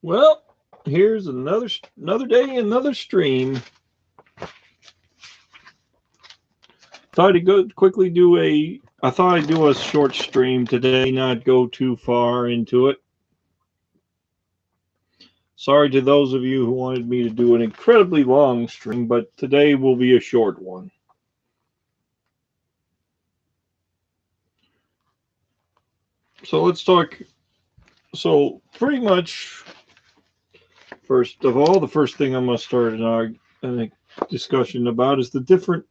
Well, here's another day, another stream. Thought I'd go quickly do a. I thought I'd do a short stream today, not go too far into it. Sorry to those of you who wanted me to do an incredibly long stream, but today will be a short one. So let's talk. So pretty much, first of all, the first thing I'm going to start a discussion about is the different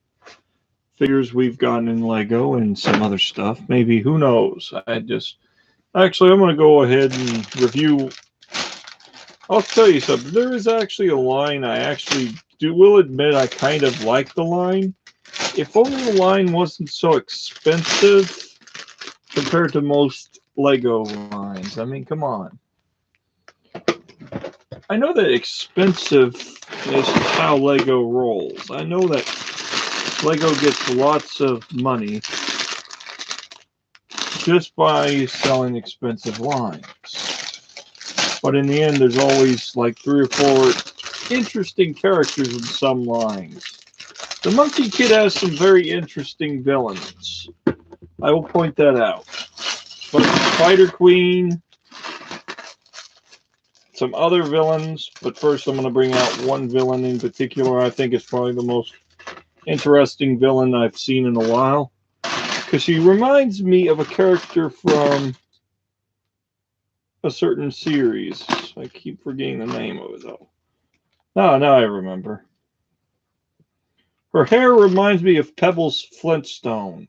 figures we've gotten in Lego and some other stuff. Maybe, who knows? Actually, I'm going to go ahead and review. I'll tell you something. There is actually a line will admit I kind of like the line. If only the line wasn't so expensive compared to most Lego lines. I mean, come on. I know that expensive is how Lego rolls. I know that Lego gets lots of money just by selling expensive lines. But in the end, there's always like 3 or 4 interesting characters in some lines. The Monkey Kid has some very interesting villains. I will point that out. But Spider Queen, some other villains, but first I'm going to bring out one villain in particular. I think is probably the most interesting villain I've seen in a while, because she reminds me of a character from a certain series. I keep forgetting the name of it though. Now I remember. Her hair reminds me of Pebbles Flintstone.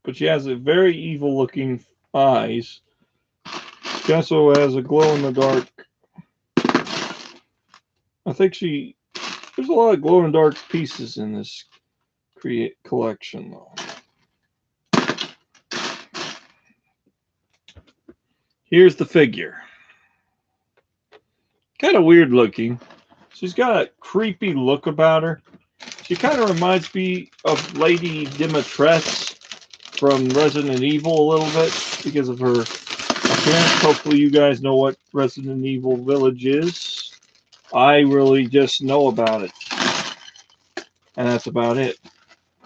But she has a very evil looking eyes. She also has a glow in the dark. I think there's a lot of glow in the dark pieces in this collection though. Here's the figure. Kind of weird looking. She's got a creepy look about her. She kind of reminds me of Lady Dimitrescu from Resident Evil a little bit because of her appearance. Hopefully you guys know what Resident Evil Village is. I really just know about it. And that's about it.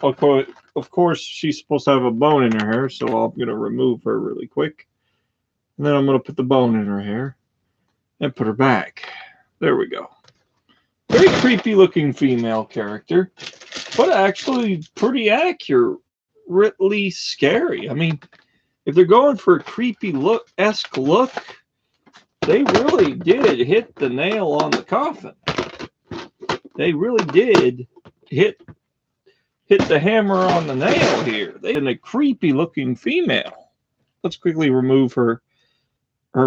Of course, she's supposed to have a bone in her hair, so I'm going to remove her really quick. And then I'm going to put the bone in her hair and put her back. There we go. Very creepy looking female character, but actually pretty accurately scary. I mean, if they're going for a creepy esque look, they really did hit the nail on the coffin. They really did hit the hammer on the nail here. They did a creepy looking female. Let's quickly remove her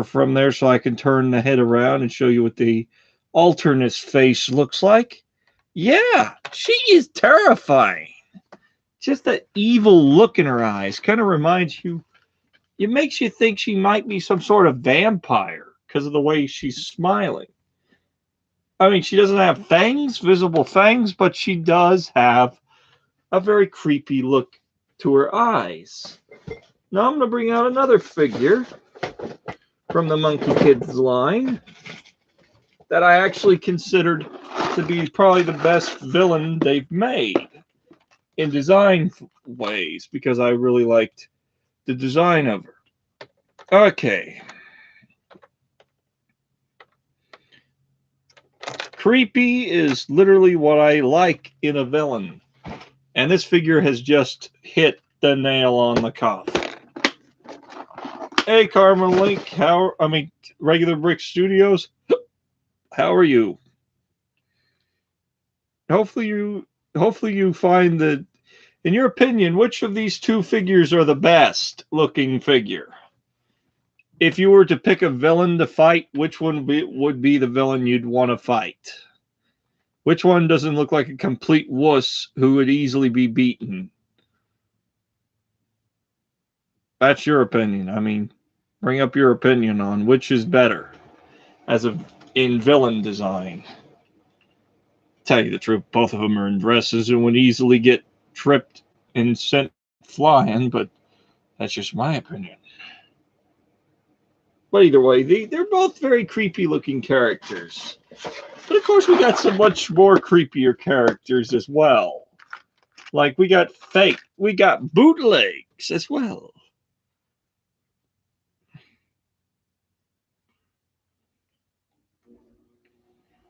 from there so I can turn the head around and show you what the alternate face looks like. Yeah, she is terrifying. Just that evil look in her eyes kind of reminds you, it makes you think she might be some sort of vampire because of the way she's smiling. I mean, she doesn't have fangs, visible fangs, but she does have a very creepy look to her eyes. Now I'm going to bring out another figure from the Monkey Kids line that I actually considered to be probably the best villain they've made in design ways because I really liked the design of her. Okay. Creepy is literally what I like in a villain. And this figure has just hit the nail on the coffin. Hey, Carmen Link, Regular Brick Studios, how are you? Hopefully you find that, in your opinion, which of these 2 figures are the best looking figure? If you were to pick a villain to fight, which one would be the villain you'd want to fight? Which one doesn't look like a complete wuss who would easily be beaten? That's your opinion. I mean, bring up your opinion on which is better in villain design. Tell you the truth, both of them are in dresses and would easily get tripped and sent flying, but That's just my opinion. But either way, they're both very creepy looking characters. But of course, we got some much more creepier characters as well. Like we got bootlegs as well.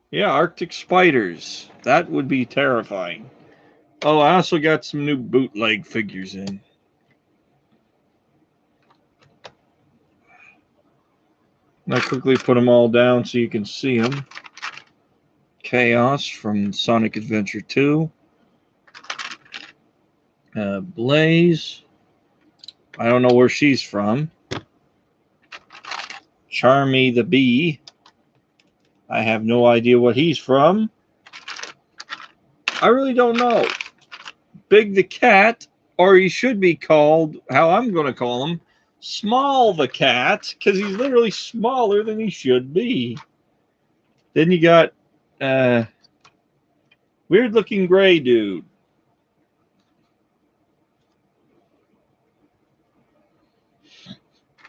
Yeah, Arctic spiders. That would be terrifying. Oh, I also got some new bootleg figures in. And I quickly put them all down so you can see them. Chaos from Sonic Adventure 2. Blaze. I don't know where she's from. Charmy the Bee. I have no idea what he's from. I really don't know. Big the Cat, or he should be called, how I'm going to call him, Small the Cat, because he's literally smaller than he should be. Then you got weird looking gray dude.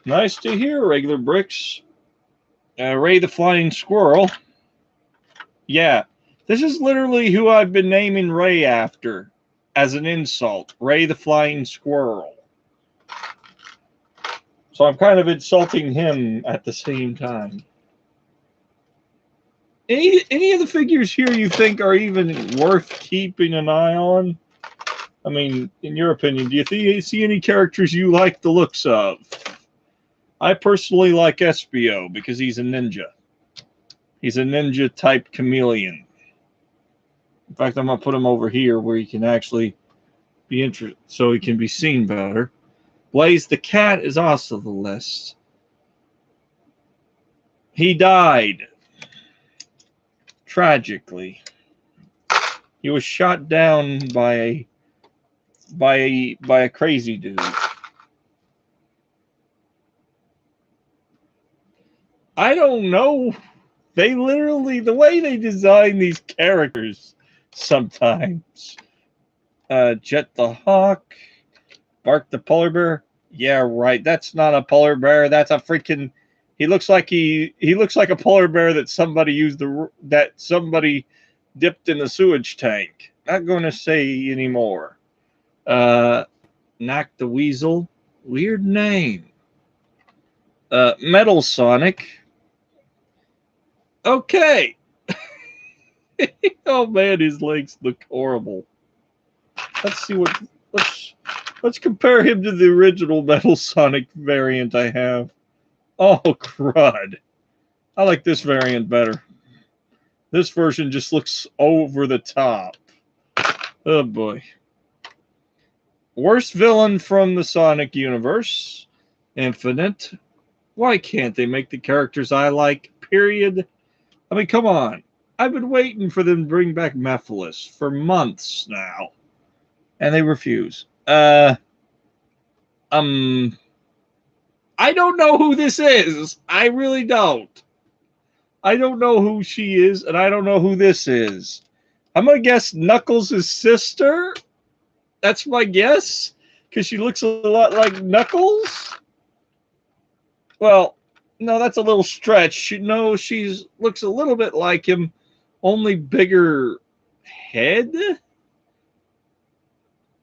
Nice to hear, regular bricks. Ray the Flying Squirrel. Yeah, this is literally who I've been naming Ray after as an insult. Ray the Flying Squirrel. So I'm kind of insulting him at the same time. Any of the figures here you think are even worth keeping an eye on? I mean, in your opinion, do you see any characters you like the looks of? I personally like Espio because he's a ninja. He's a ninja type chameleon. In fact, I'm going to put him over here where he can actually be interested, so he can be seen better. Blaze the Cat is also the list. He died. Tragically. He was shot down by a crazy dude. I don't know. They literally, the way they design these characters sometimes. Jet the Hawk. Bark the Polar Bear. Yeah, right. That's not a polar bear. That's a freaking... He looks like he looks like a polar bear that somebody dipped in the sewage tank. Not going to say anymore. Knock the Weasel. Weird name. Metal Sonic. Okay. Oh man, his legs look horrible. Let's see what let's compare him to the original Metal Sonic variant I have. Oh crud. I like this variant better. This version just looks over the top. Oh boy. Worst villain from the Sonic universe. Infinite. Why can't they make the characters I like? Period. I mean, come on. I've been waiting for them to bring back Mephiles for months now. And they refuse. I don't know who this is. I really don't. I don't know who she is, and I don't know who this is. I'm going to guess Knuckles' sister. That's my guess. Because she looks a lot like Knuckles. Well, no, that's a little stretch. No, she looks a little bit like him, only bigger head.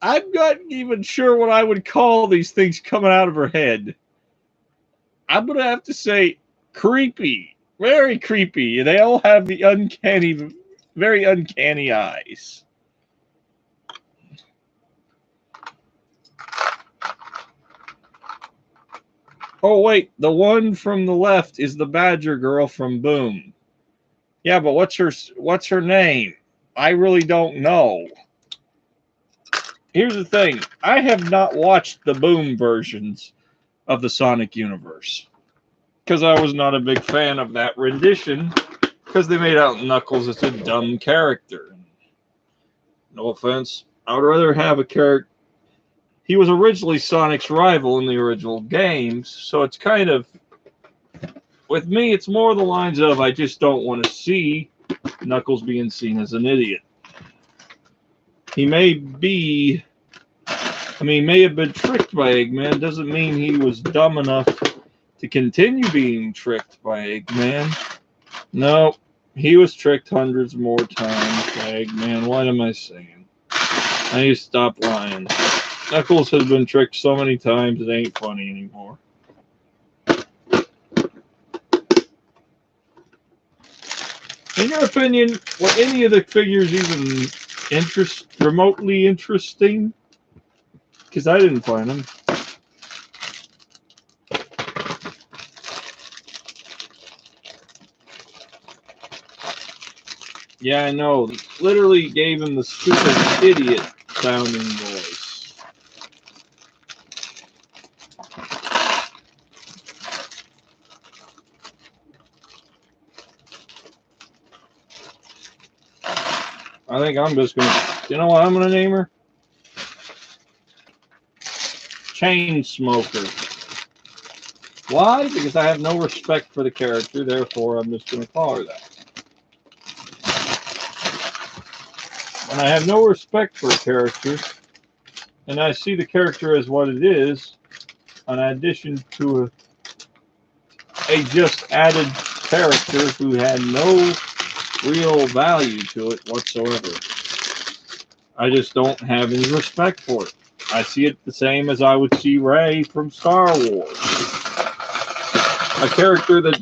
I'm not even sure what I would call these things coming out of her head. I'm going to have to say creepy. Very creepy. They all have the uncanny, very uncanny eyes. Oh, wait. The one from the left is the Badger girl from Boom. Yeah, but what's her name? I really don't know. Here's the thing. I have not watched the Boom versions of the Sonic universe. Because I was not a big fan of that rendition. Because they made out Knuckles as a dumb character. No offense. I would rather have a character. He was originally Sonic's rival in the original games. So it's kind of... With me, it's more the lines of I just don't want to see Knuckles being seen as an idiot. He may be I mean, he may have been tricked by Eggman. Doesn't mean he was dumb enough to continue being tricked by Eggman. No, he was tricked hundreds more times by Eggman. What am I saying? I need to stop lying. Knuckles has been tricked so many times it ain't funny anymore. In your opinion, were any of the figures even remotely interesting? Because I didn't find them. Yeah, I know. Literally gave him the stupid idiot sounding voice. I think I'm just gonna, you know what I'm gonna name her? Chain Smoker. Why? Because I have no respect for the character, therefore I'm just gonna call her that. When I have no respect for a character, and I see the character as what it is, in addition to a just added character who had no real value to it whatsoever, I just don't have any respect for it. I see it the same as I would see Rey from Star Wars. A character that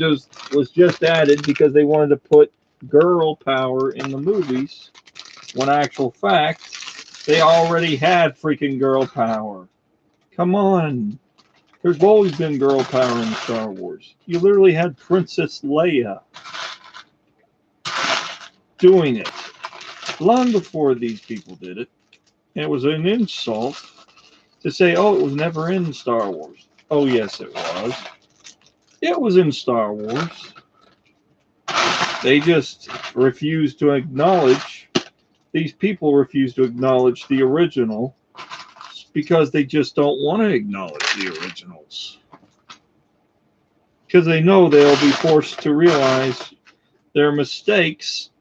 was just added because they wanted to put girl power in the movies, when actual fact, they already had freaking girl power. Come on. There's always been girl power in Star Wars. You literally had Princess Leia doing it long before these people did it. And it was an insult to say, oh, it was never in Star Wars. Oh, yes, it was. It was in Star Wars. They just refused to acknowledge, these people refuse to acknowledge the original because they just don't want to acknowledge the originals. Because they know they'll be forced to realize their mistakes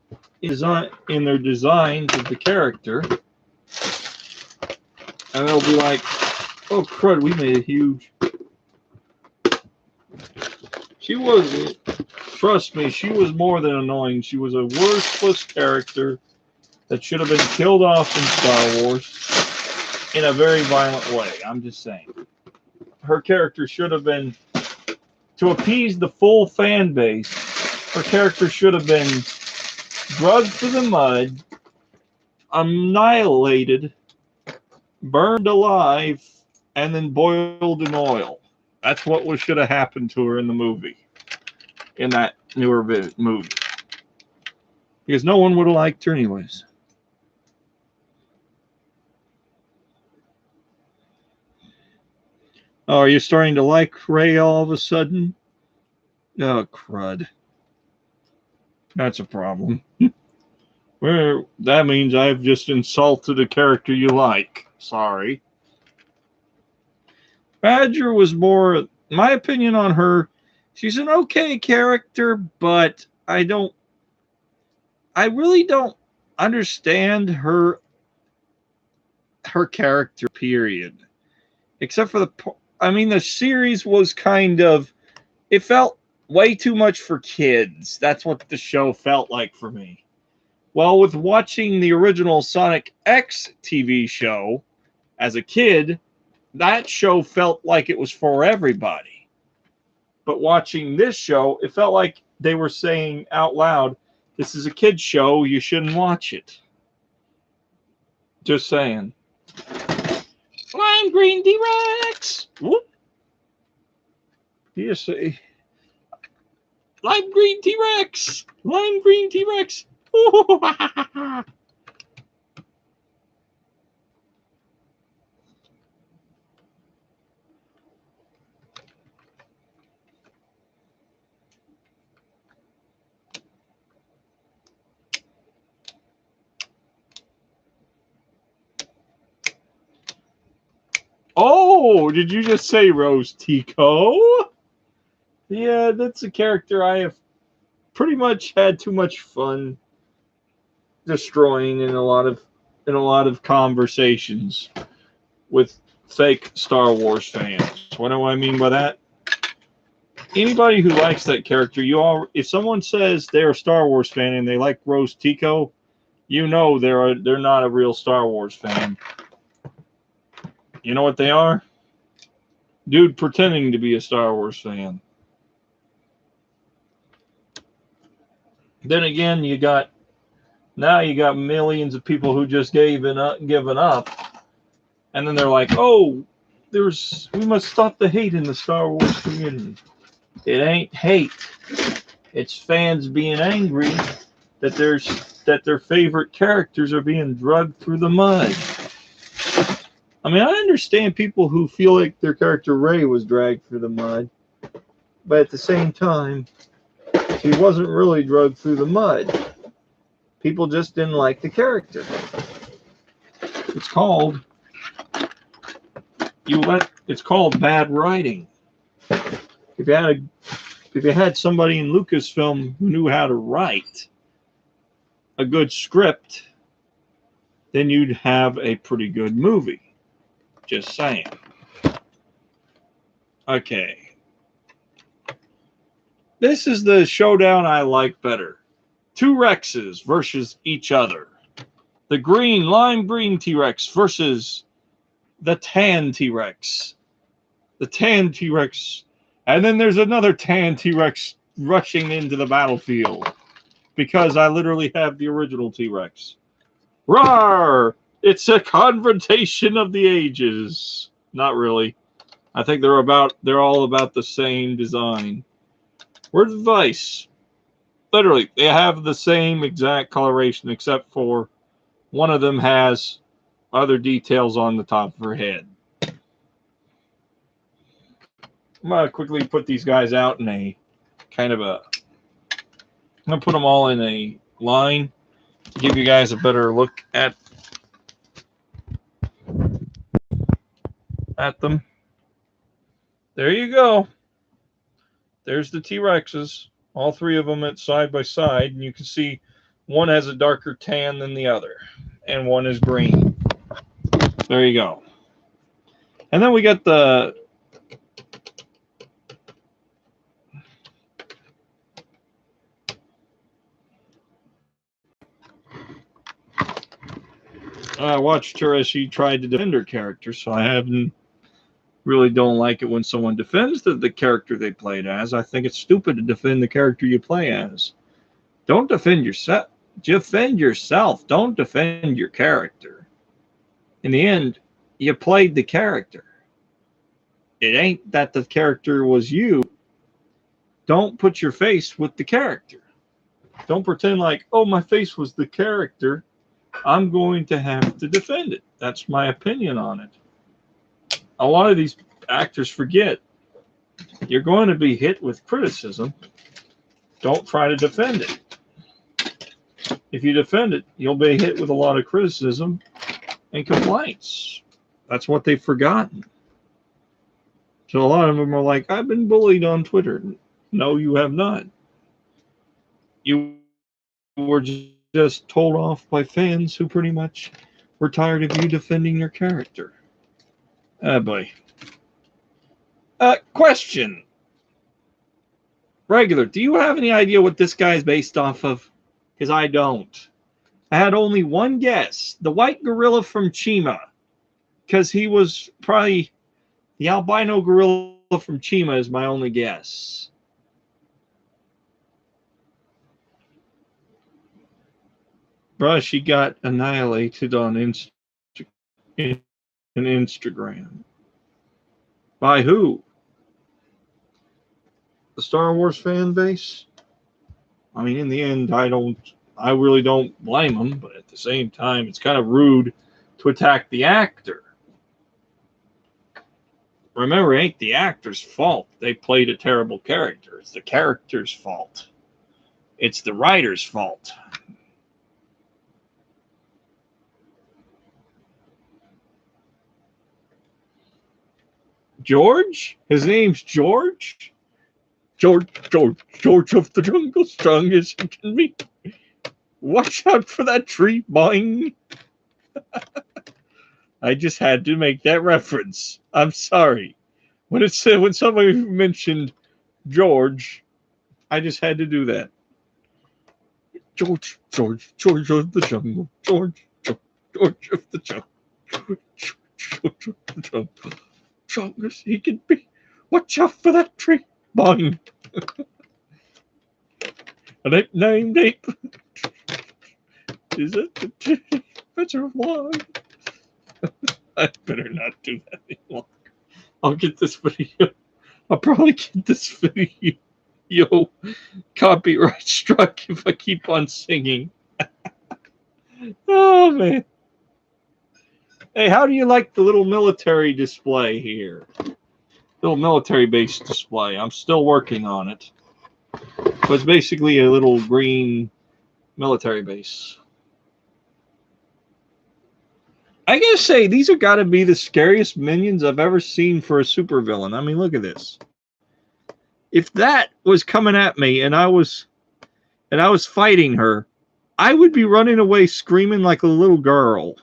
in their designs of the character. And they'll be like, oh crud, we made a huge... She wasn't, trust me, she was more than annoying. She was a worthless character that should have been killed off in Star Wars in a very violent way. I'm just saying. Her character should have been, to appease the full fan base, her character should have been drugged through the mud, annihilated, burned alive, and then boiled in oil. That's what should have happened to her in the movie. In that newer movie. Because no one would have liked her anyways. Oh, are you starting to like Rey all of a sudden? Oh, crud. That's a problem. Well, that means I've just insulted a character you like. Sorry. Badger was more, my opinion on her, she's an okay character, but I really don't understand her character, period. Except for the series was kind of, it felt way too much for kids. That's what the show felt like for me. Well, with watching the original Sonic X TV show as a kid, that show felt like it was for everybody. But watching this show, it felt like they were saying out loud, this is a kid's show, you shouldn't watch it. Just saying. Lime Green T-Rex! Whoop! You say, Lime Green T-Rex! Lime Green T-Rex! Oh, did you just say Rose Tico? Yeah, that's a character I have pretty much had too much fun destroying in a lot of conversations with fake Star Wars fans. What do I mean by that? Anybody who likes that character, if someone says they're a Star Wars fan and they like Rose Tico, you know they're not a real Star Wars fan. You know what they are? Dude pretending to be a Star Wars fan. Then again, you got millions of people who just given up, and then they're like, "Oh, we must stop the hate in the Star Wars community." It ain't hate. It's fans being angry that their favorite characters are being dragged through the mud. I mean, I understand people who feel like their character Rey was dragged through the mud, but at the same time, she wasn't really dragged through the mud. People just didn't like the character. It's called bad writing. If you had somebody in Lucasfilm who knew how to write a good script, then you'd have a pretty good movie. Just saying. Okay. This is the showdown I like better. 2 Rexes versus each other. The lime green T-Rex versus the tan T-Rex. The tan T-Rex. And then there's another tan T-Rex rushing into the battlefield. Because I literally have the original T-Rex. Roar! It's a confrontation of the ages. Not really. I think they're all about the same design. Where's Vice? Literally, they have the same exact coloration except for one of them has other details on the top of her head. I'm going to quickly put these guys out in a kind of a... I'm going to put them all in a line to give you guys a better look at them. There you go. There's the T-Rexes. All 3 of them at side by side. And you can see one has a darker tan than the other. And one is green. There you go. And then we got the... I watched her as she tried to defend her character, so I really don't like it when someone defends the character they played as. I think it's stupid to defend the character you play as. Don't defend yourself. Defend yourself. Don't defend your character. In the end, you played the character. It ain't that the character was you. Don't put your face with the character. Don't pretend like, oh, my face was the character. I'm going to have to defend it. That's my opinion on it. A lot of these actors forget you're going to be hit with criticism. Don't try to defend it. If you defend it, you'll be hit with a lot of criticism and complaints. That's what they've forgotten. So a lot of them are like, I've been bullied on Twitter. No, you have not. You were just told off by fans who pretty much were tired of you defending your character. Oh boy. Question. Regular, do you have any idea what this guy is based off of? Because I don't. I had only one guess. The white gorilla from Chima. Because he was probably... The albino gorilla from Chima is my only guess. Bruh, she got annihilated on Instagram. By who? The Star Wars fan base? I mean, in the end, I really don't blame them, but at the same time, it's kind of rude to attack the actor. Remember, it ain't the actor's fault. They played a terrible character. It's the character's fault. It's the writer's fault. George? His name's George? George of the jungle, strong as he can be. Watch out for that tree, boing. I just had to make that reference. I'm sorry. When somebody mentioned George, I just had to do that. George of the jungle. George of the jungle. George of the jungle. Strong as he can be. Watch out for that tree. Boing. An ape named Ape. Is it the picture of wine? I better not do that anymore. I'll get this video. I'll probably get this video copyright struck if I keep on singing. Oh, man. Hey, how do you like the little military display here? Little military base display. I'm still working on it. But it's basically a little green military base. I gotta say, these have got to be the scariest minions I've ever seen for a supervillain. I mean, look at this. If that was coming at me and I was fighting her, I would be running away screaming like a little girl.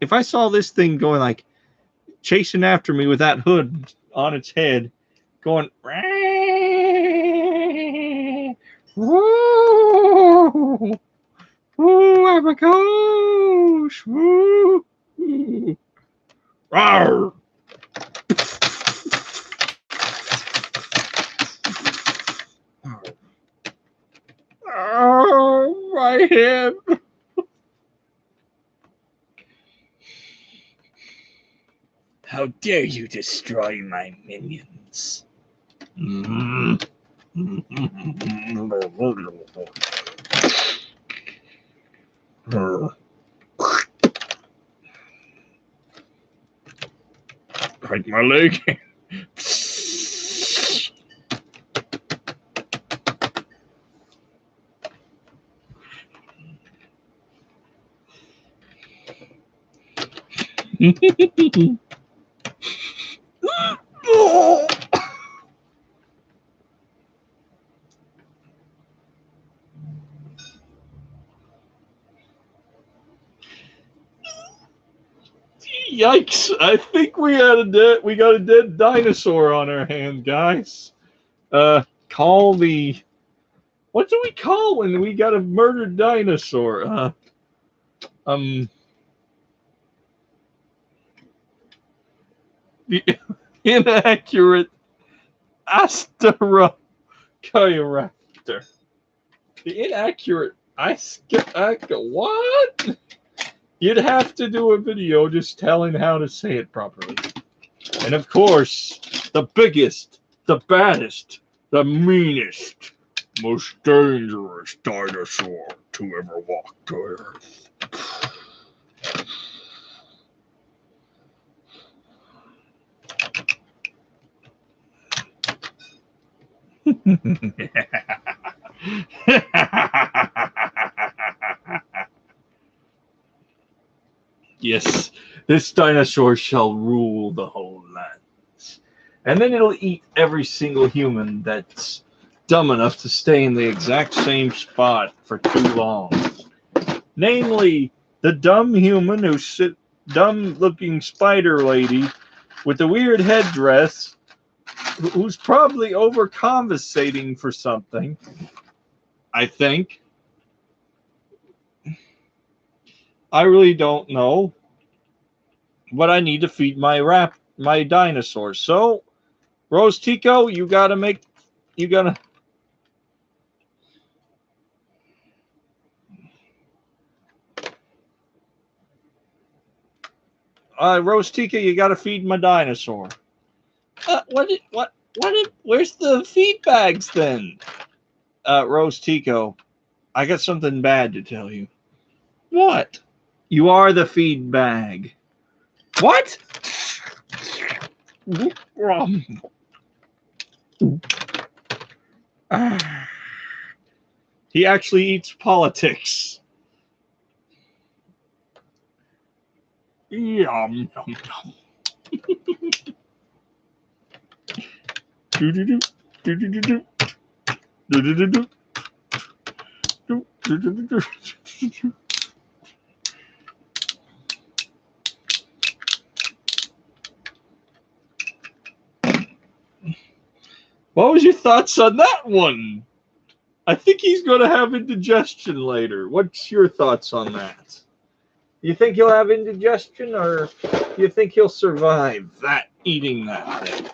If I saw this thing going like chasing after me with that hood on its head, going, whoa, whoa, I'm a ghost, whoa, rawr. Oh, my head. How dare you destroy my minions? Bite my leg. Yikes! I think we got a dead dinosaur on our hand, guys. Call the what do we call when we got a murdered dinosaur? The inaccurate Asterochiraptor. The inaccurate what? You'd have to do a video just telling how to say it properly. And of course, the biggest, the baddest, the meanest, most dangerous dinosaur to ever walk the earth. Yes, this dinosaur shall rule the whole lands. And then it'll eat every single human that's dumb enough to stay in the exact same spot for too long. Namely, the dumb human dumb-looking spider lady with the weird headdress who's probably overcompensating for something, I think. I really don't know, but I need to feed my dinosaur. So, Rose Tico, you gotta Rose Tico, you gotta feed my dinosaur. Where's the feed bags then? Rose Tico, I got something bad to tell you. What? You are the feed bag. What? He actually eats politics. Yum, yum, yum. What was your thoughts on that one? I think he's going to have indigestion later. What's your thoughts on that? You think he'll have indigestion, or you think he'll survive that eating that thing?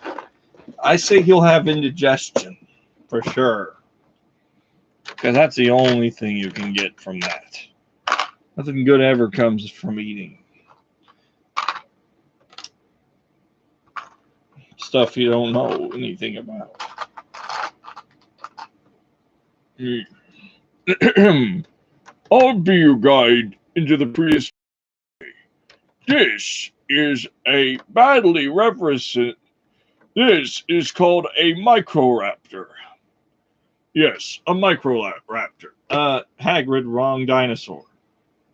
I say he'll have indigestion for sure, because that's the only thing you can get from that. Nothing good ever comes from eating stuff you don't know anything about. I'll be your guide into the prehistory. This is a badly referenced. This is called a Microraptor. Yes, a Microraptor. Hagrid, wrong dinosaur.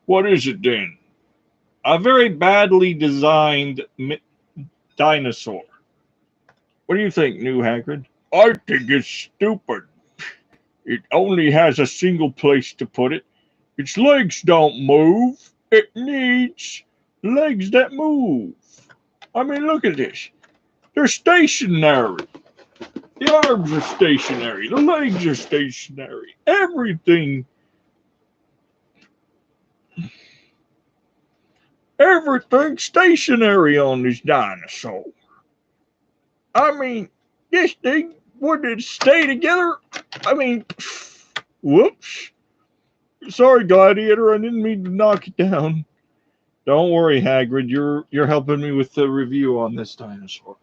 What is it then? A very badly designed dinosaur. What do you think, new Hagrid? I think it's stupid. It only has a single place to put it. Its legs don't move. It needs legs that move. I mean, look at this. They're stationary. The arms are stationary. The legs are stationary. Everything's stationary on this dinosaur. I mean, this thing wouldn't stay together. I mean, whoops. Sorry, Gladiator. I didn't mean to knock it down. Don't worry, Hagrid. You're helping me with the review on this dinosaur.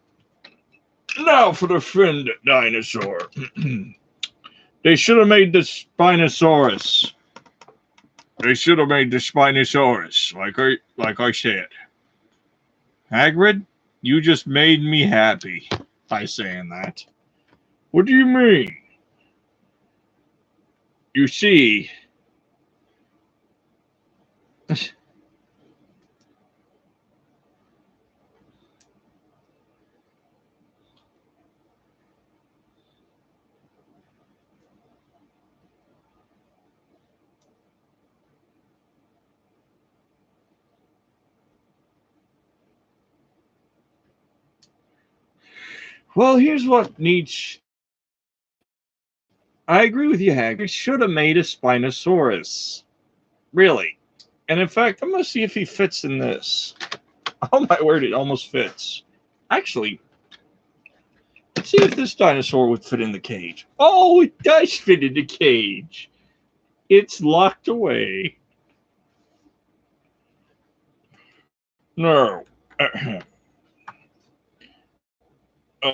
Now for the friend dinosaur. They should have made the Spinosaurus. They should have made the Spinosaurus, like I said. Hagrid, you just made me happy by saying that. What do you mean? You see, well, here's what needs. I agree with you, Hagrid. Should have made a Spinosaurus. Really. And in fact, I'm going to see if he fits in this. Oh my word, it almost fits. Actually, let's see if this dinosaur would fit in the cage. Oh, it does fit in the cage. It's locked away. No.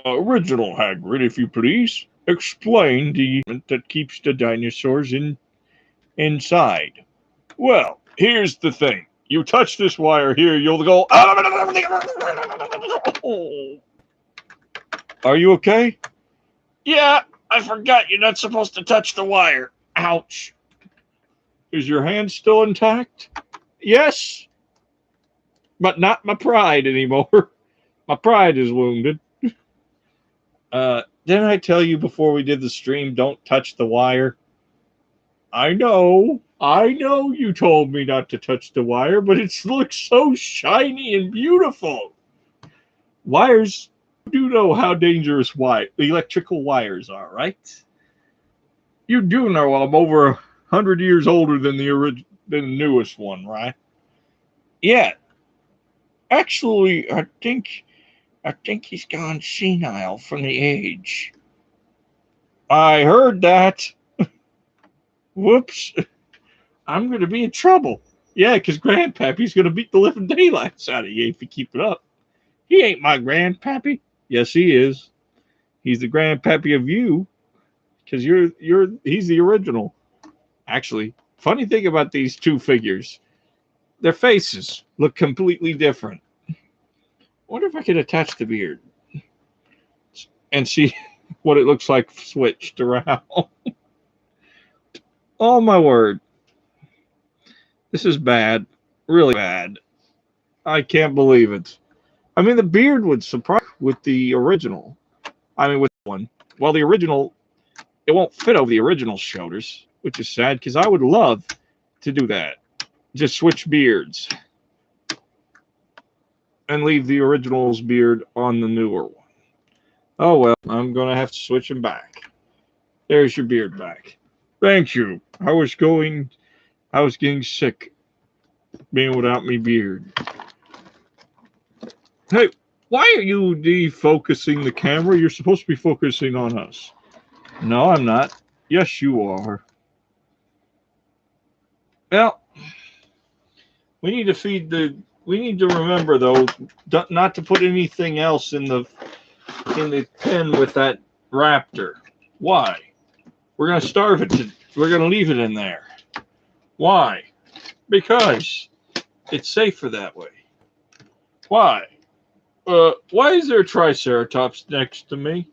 Original Hagrid, if you please. Explain the equipment that keeps the dinosaurs inside. Well, here's the thing. You touch this wire here, you'll go. Are you okay? Yeah, I forgot you're not supposed to touch the wire. Ouch. Is your hand still intact? Yes. But not my pride anymore. My pride is wounded. Didn't I tell you before we did the stream, don't touch the wire? I know you told me not to touch the wire, but it looks so shiny and beautiful. Wires, you do know how dangerous electrical wires are, right? You do know I'm over 100 years older than the newest one, right? Yeah. Actually, I think he's gone senile from the age. I heard that. Whoops. I'm going to be in trouble. Yeah, because Grandpappy's going to beat the living daylights out of you if you keep it up. He ain't my Grandpappy. Yes, he is. He's the Grandpappy of you, because he's the original. Actually, funny thing about these two figures, their faces look completely different. I wonder if I could attach the beard and see what it looks like switched around. Oh my word. This is bad. Really bad. I can't believe it. I mean, the beard would surprise with the original. I mean, with one. Well, the original, it won't fit over the original shoulders, which is sad because I would love to do that. Just switch beards and leave the original's beard on the newer one. Oh well, I'm gonna have to switch him back. There's your beard back. Thank you. I was getting sick being without me beard. Hey, why are you defocusing the camera? You're supposed to be focusing on us. No, I'm not. Yes, you are. Well, we need to feed the. We need to remember though, not to put anything else in the pen with that raptor. Why? We're gonna starve it. We're gonna leave it in there. Why? Because it's safer that way. Why? Why is there a Triceratops next to me?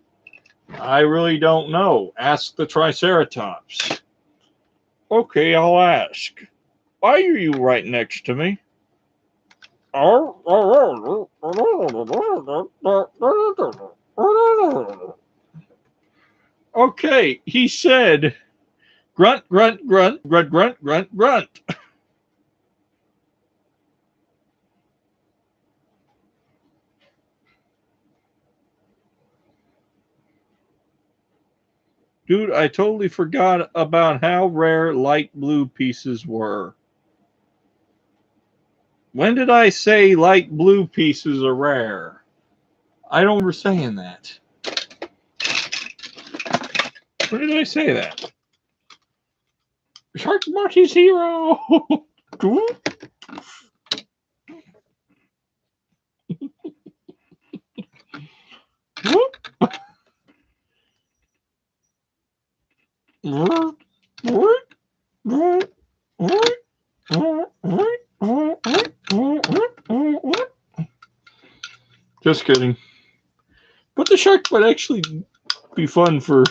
I really don't know. Ask the Triceratops. Okay, I'll ask. Why are you right next to me? Okay, he said, grunt, grunt, grunt, grunt, grunt, grunt, grunt. Dude, I totally forgot about how rare light blue pieces were. When did I say light blue pieces are rare? I don't remember saying that. When did I say that? Shark Marty's hero! Just kidding. But the shark might actually be fun for.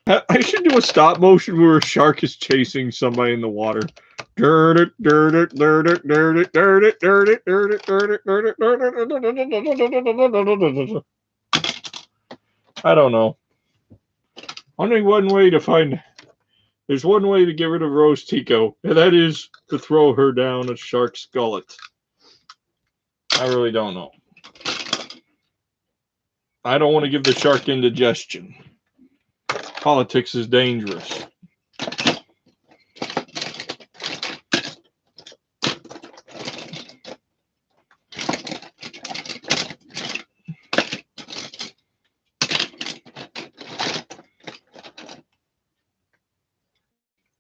I should do a stop motion where a shark is chasing somebody in the water. Dirt it, dirt it, dirt it, dirt it, dirt it, dirt it, dirt it, dirt it, dirt it, dirt it. I don't know. Only one way to find. There's one way to get rid of Rose Tico, and that is to throw her down a shark's gullet. I really don't know. I don't want to give the shark indigestion. Politics is dangerous.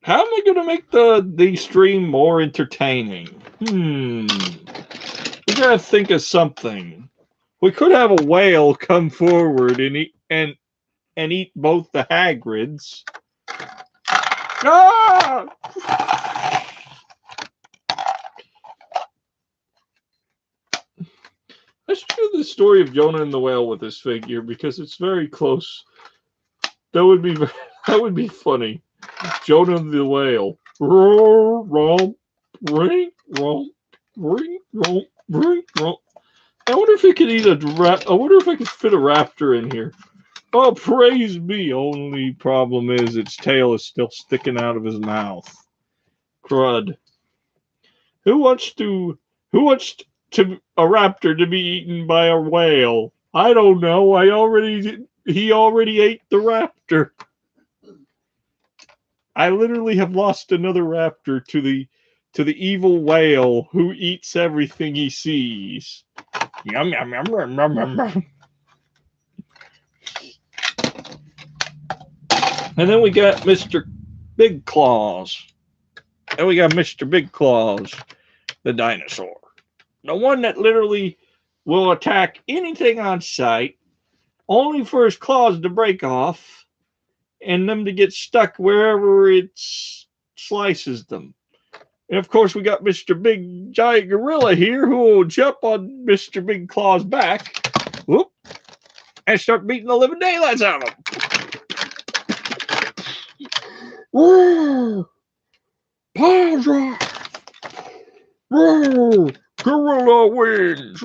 How am I going to make the stream more entertaining? We got to think of something. We could have a whale come forward and eat both the Hagrids. Ah! Let's do the story of Jonah and the whale with this figure because it's very close. That would be funny. Jonah the whale. Romp, ring, romp, ring, romp, ring, romp. I wonder if it could eat I wonder if I could fit a raptor in here. Oh, praise be. Only problem is its tail is still sticking out of his mouth. Crud. Who wants a raptor to be eaten by a whale? I don't know. He already ate the raptor. I literally have lost another raptor to the evil whale who eats everything he sees. Yum yum yum yum yum yum. Yum. And then we got Mr. Big Claws. And we got Mr. Big Claws, the dinosaur. The one that literally will attack anything on sight, only for his claws to break off and them to get stuck wherever it slices them. And of course, we got Mr. Big Giant Gorilla here who will jump on Mr. Big Claw's back, whoop, and start beating the living daylights out of him. Woo! Power drive! Woo! Gorilla wins!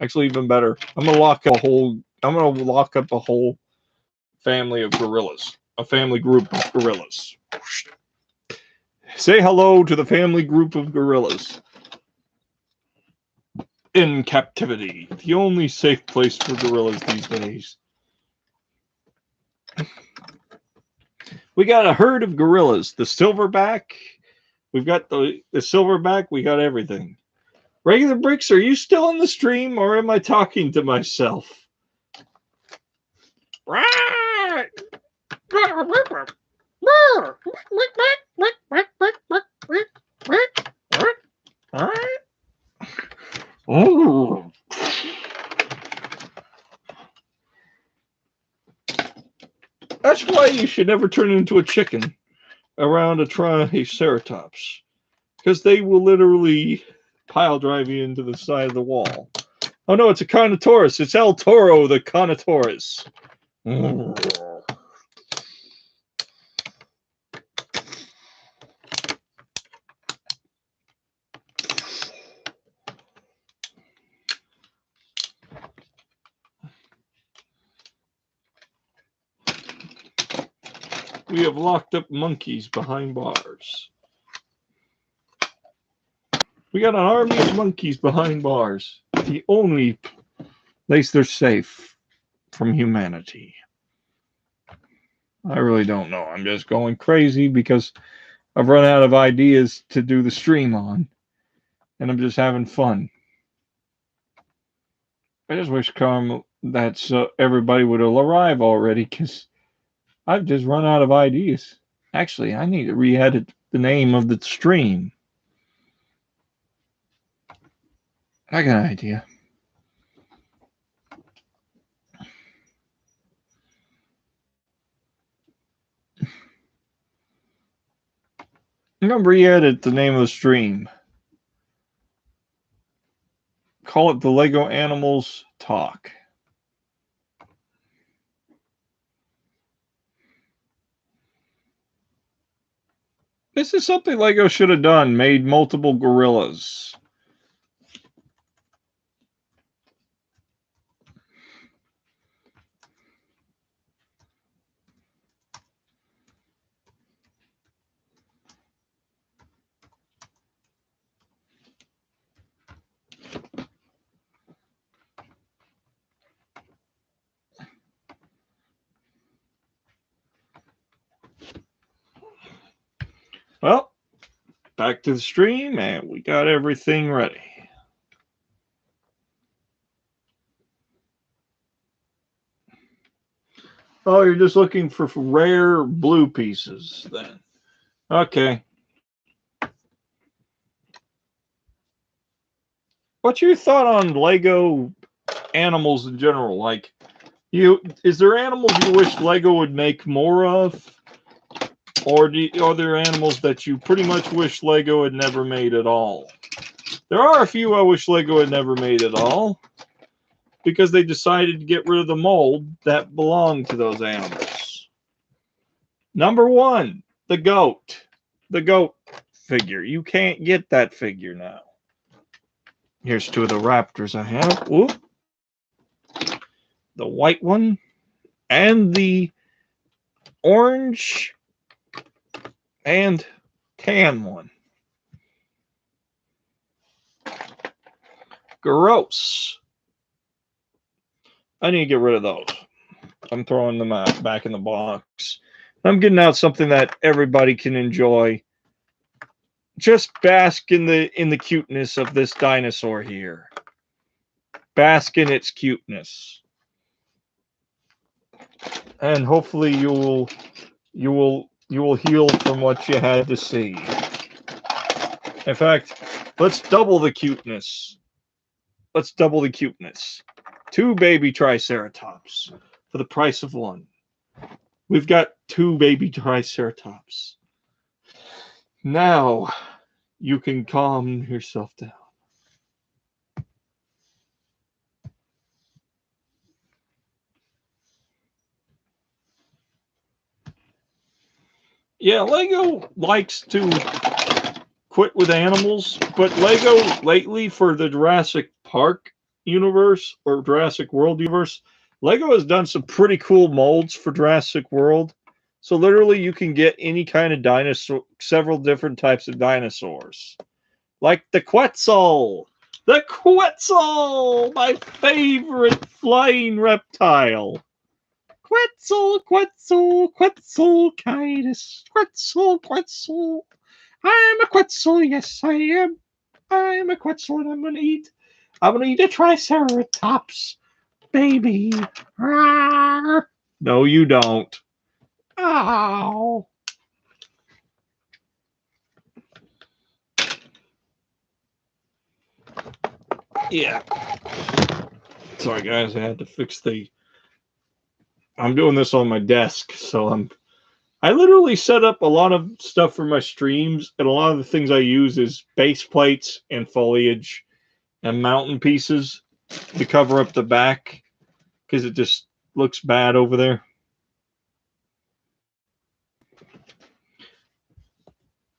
Actually, even better. I'm gonna lock up a whole family of gorillas. A family group of gorillas. Say hello to the family group of gorillas. in captivity. The only safe place for gorillas these days. We got a herd of gorillas. The silverback. We've got the silverback. We got everything. Regular Bricks, are you still in the stream or am I talking to myself? Oh. That's why you should never turn into a chicken around a Triceratops, because they will literally pile drive you into the side of the wall. Oh no, it's a Carnotaurus. It's El Toro, the Carnotaurus. We have locked up monkeys behind bars. We got an army of monkeys behind bars. The only place they're safe from humanity. I really don't know. I'm just going crazy because I've run out of ideas to do the stream on. And I'm just having fun. I just wish that everybody would arrive already, because I've just run out of ideas. Actually, I need to re-edit the name of the stream. I got an idea. I'm going to re-edit the name of the stream. Call it the Lego Animals Talk. This is something Lego should have done, made multiple gorillas. Well, back to the stream, and we got everything ready. Oh, you're just looking for rare blue pieces then. Okay. What's your thought on Lego animals in general? Like, is there animals you wish Lego would make more of? Or are there animals that you pretty much wish Lego had never made at all? There are a few I wish Lego had never made at all, because they decided to get rid of the mold that belonged to those animals. Number one, the goat. The goat figure. You can't get that figure now. Here's two of the raptors I have. Whoop. The white one and the orange and tan one. Gross. I need to get rid of those. I'm throwing them out back in the box. I'm getting out something that everybody can enjoy. Just bask in the cuteness of this dinosaur here. Bask in its cuteness. And hopefully you will heal from what you had to see. In fact, let's double the cuteness. Let's double the cuteness. 2 baby Triceratops for the price of 1. We've got 2 baby Triceratops. Now you can calm yourself down. Yeah, Lego likes to quit with animals, but Lego lately, for the Jurassic Park universe or Jurassic World universe, Lego has done some pretty cool molds for Jurassic World. So literally you can get any kind of dinosaur, several different types of dinosaurs. Like the Quetzal. The Quetzal, my favorite flying reptile. Quetzal, Quetzal, Quetzalcitus, Quetzal, Quetzal. I'm a Quetzal, yes I am. I'm a Quetzal and I'm gonna eat a Triceratops, baby. Rawr. No, you don't. Ow. Yeah. Sorry guys, I had to fix I'm doing this on my desk, so I literally set up a lot of stuff for my streams, and a lot of the things I use is base plates and foliage and mountain pieces to cover up the back because it just looks bad over there.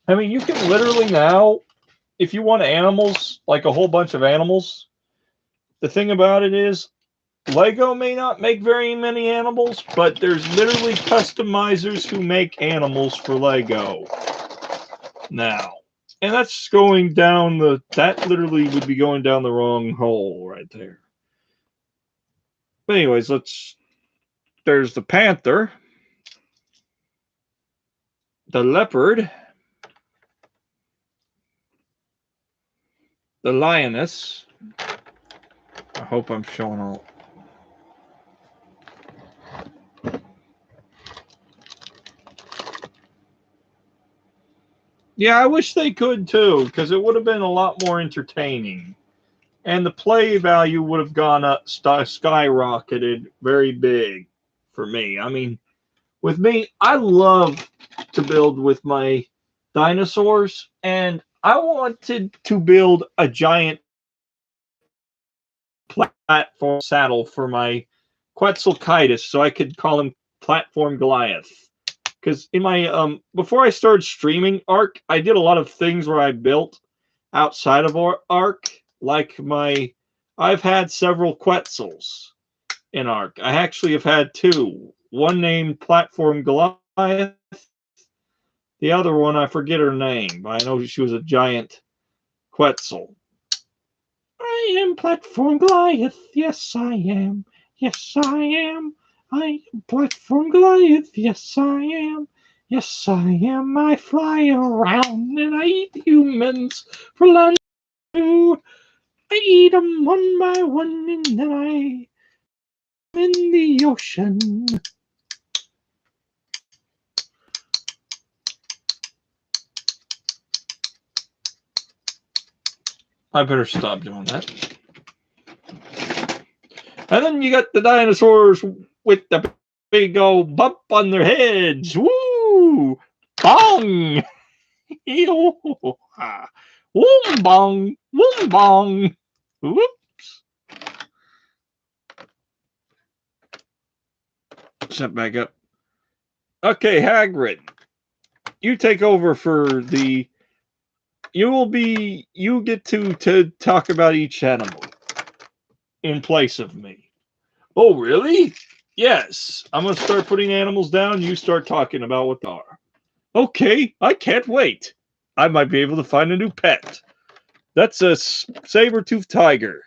I mean, you can literally now, if you want animals, like a whole bunch of animals, the thing about it is Lego may not make very many animals, but there's literally customizers who make animals for Lego now. And that's going down that literally would be going down the wrong hole right there. But anyways, there's the panther, the leopard, the lioness. I hope I'm showing all. Yeah, I wish they could too, because it would have been a lot more entertaining. And the play value would have gone up, skyrocketed very big for me. I mean, with me, I love to build with my dinosaurs, and I wanted to build a giant platform saddle for my Quetzalcitus so I could call him Platform Goliath. Because in my before I started streaming Ark, I did a lot of things where I built outside of Ark, like I've had several Quetzals in Ark. I actually have had two. One named Platform Goliath. The other one, I forget her name, but I know she was a giant Quetzal. I am Platform Goliath. Yes, I am. Yes, I am. I am Platform Goliath. Yes, I am. Yes, I am. I fly around and I eat humans for lunch. I eat them one by one and then I am in the ocean. I better stop doing that. And then you got the dinosaurs with the big old bump on their heads. Woo! Bong! Woom bong! Woom bong! Whoops! Set back up. Okay, Hagrid. You take over for the... You get to talk about each animal in place of me. Oh, really? Yes. I'm going to start putting animals down. You start talking about what they are. Okay, I can't wait. I might be able to find a new pet. That's a Saber-Toothed Tiger.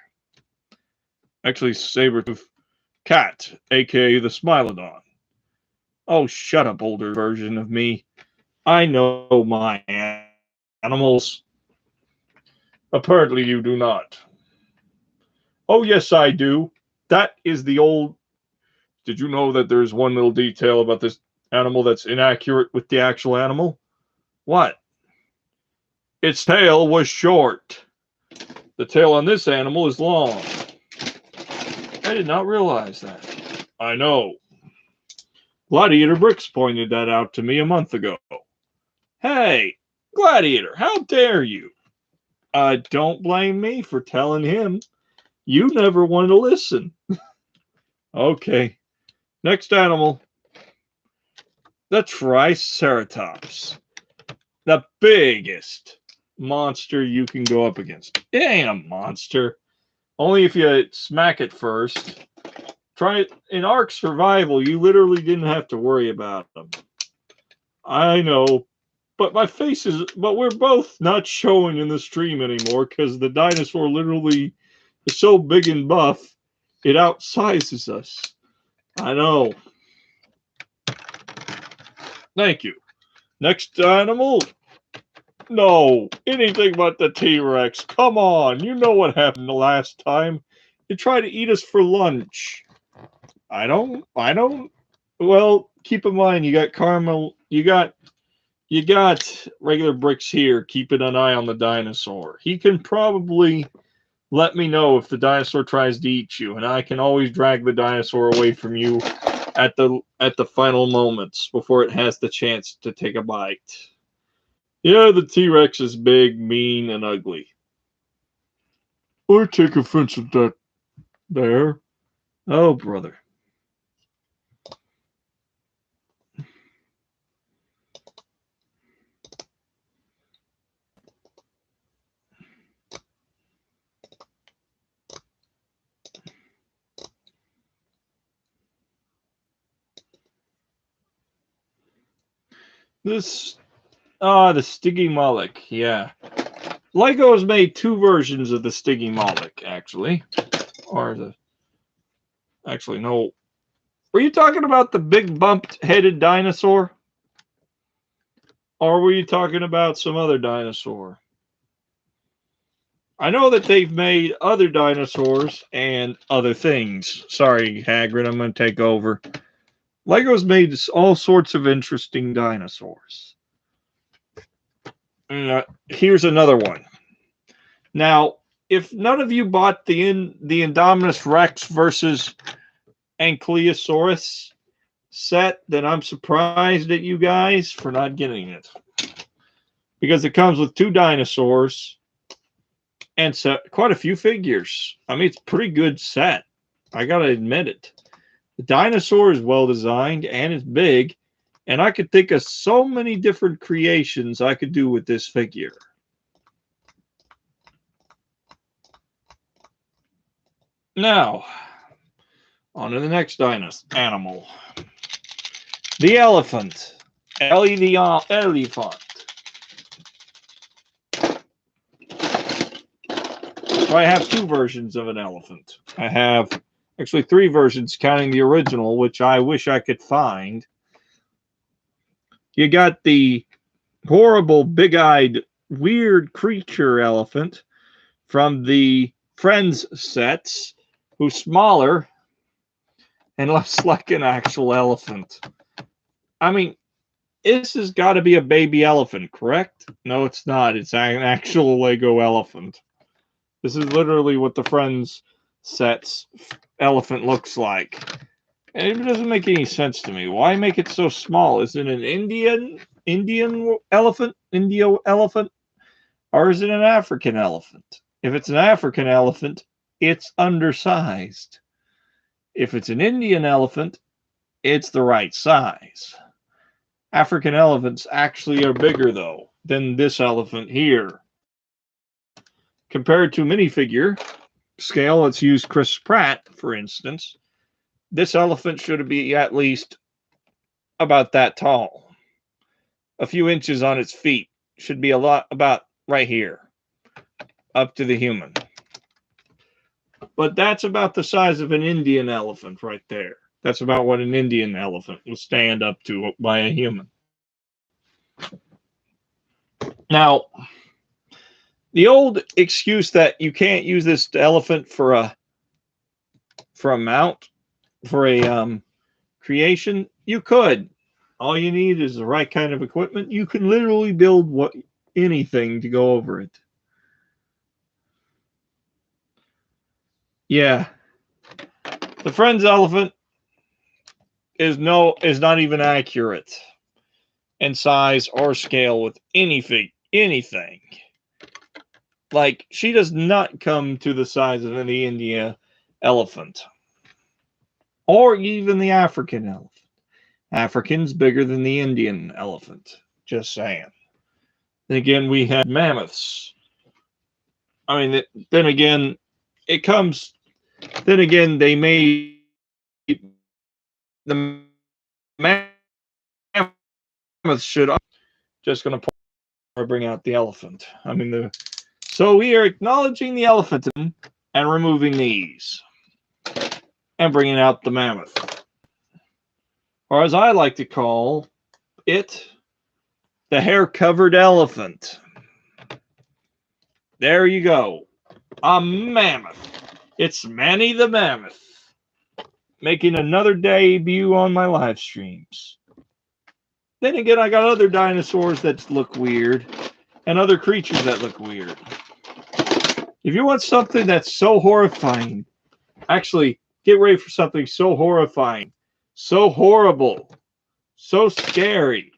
Actually, Saber-Toothed Cat, a.k.a. the Smilodon. Oh, shut up, older version of me. I know my animals. Apparently you do not. Oh, yes, I do. That is the old... Did you know that there's one little detail about this animal that's inaccurate with the actual animal? What? Its tail was short. The tail on this animal is long. I did not realize that. I know. Gladiator Bricks pointed that out to me a month ago. Hey, Gladiator, how dare you? Don't blame me for telling him. You never wanted to listen. Okay. Next animal. The Triceratops. The biggest monster you can go up against. It ain't a monster. Only if you smack it first. In Ark Survival, you literally didn't have to worry about them. I know. but my face is, but we're both not showing in the stream anymore because the dinosaur literally is so big and buff, it outsizes us. I know. Thank you. Next animal. No, anything but the T-Rex. Come on, you know what happened the last time. You tried to eat us for lunch. I don't. Well, keep in mind, you got caramel. You got regular bricks here, keeping an eye on the dinosaur. He can probably let me know if the dinosaur tries to eat you, and I can always drag the dinosaur away from you at the final moments before it has the chance to take a bite. Yeah, the T-Rex is big, mean, and ugly. I take offense at that there. Oh, brother. This, the Stiggy Moloch, yeah. Lego has made two versions of the Stiggy Moloch, actually. Actually, no. Were you talking about the big bumped-headed dinosaur? Or were you talking about some other dinosaur? I know that they've made other dinosaurs and other things. Sorry, Hagrid, I'm going to take over. Lego's made all sorts of interesting dinosaurs. Here's another one. Now, if none of you bought the Indominus Rex versus Ankylosaurus set, then I'm surprised at you guys for not getting it. Because it comes with two dinosaurs and quite a few figures. I mean, it's a pretty good set. I got to admit it. The dinosaur is well designed and it's big, and I could think of so many different creations I could do with this figure. Now, on to the next animal. The elephant. Ellie the elephant. So I have two versions of an elephant. I have actually three versions, counting the original, which I wish I could find. You got the horrible, big-eyed, weird creature elephant from the Friends sets, who's smaller and looks like an actual elephant. I mean, this has got to be a baby elephant, correct? No, it's not. It's an actual Lego elephant. This is literally what the Friends sets elephant looks like. And it doesn't make any sense to me. Why make it so small? Is it an Indian elephant? Indio elephant? Or is it an African elephant? If it's an African elephant, it's undersized. If it's an Indian elephant, it's the right size. African elephants actually are bigger, though, than this elephant here. Compared to minifigure scale, let's use Chris Pratt, for instance. This elephant should be at least about that tall. A few inches on its feet. Should be about right here. Up to the human. But that's about the size of an Indian elephant right there. That's about what an Indian elephant will stand up to by a human. Now, the old excuse that you can't use this elephant for a mount, for a creation, you could. All you need is the right kind of equipment. You can literally build anything to go over it. Yeah. The Friends elephant is not even accurate in size or scale with anything. Like, she does not come to the size of the India elephant. Or even the African elephant. African's bigger than the Indian elephant. Just saying. Then again, we have mammoths. I mean, then again, it comes... Then again, they made the mammoths should... Just going to bring out the elephant. So we are acknowledging the elephant and removing these. And bringing out the mammoth. Or as I like to call it, the hair-covered elephant. There you go. A mammoth. It's Manny the Mammoth. Making another debut on my live streams. Then again, I got other dinosaurs that look weird. And other creatures that look weird. If you want something that's so horrifying, actually, get ready for something so horrifying, so horrible, so scary.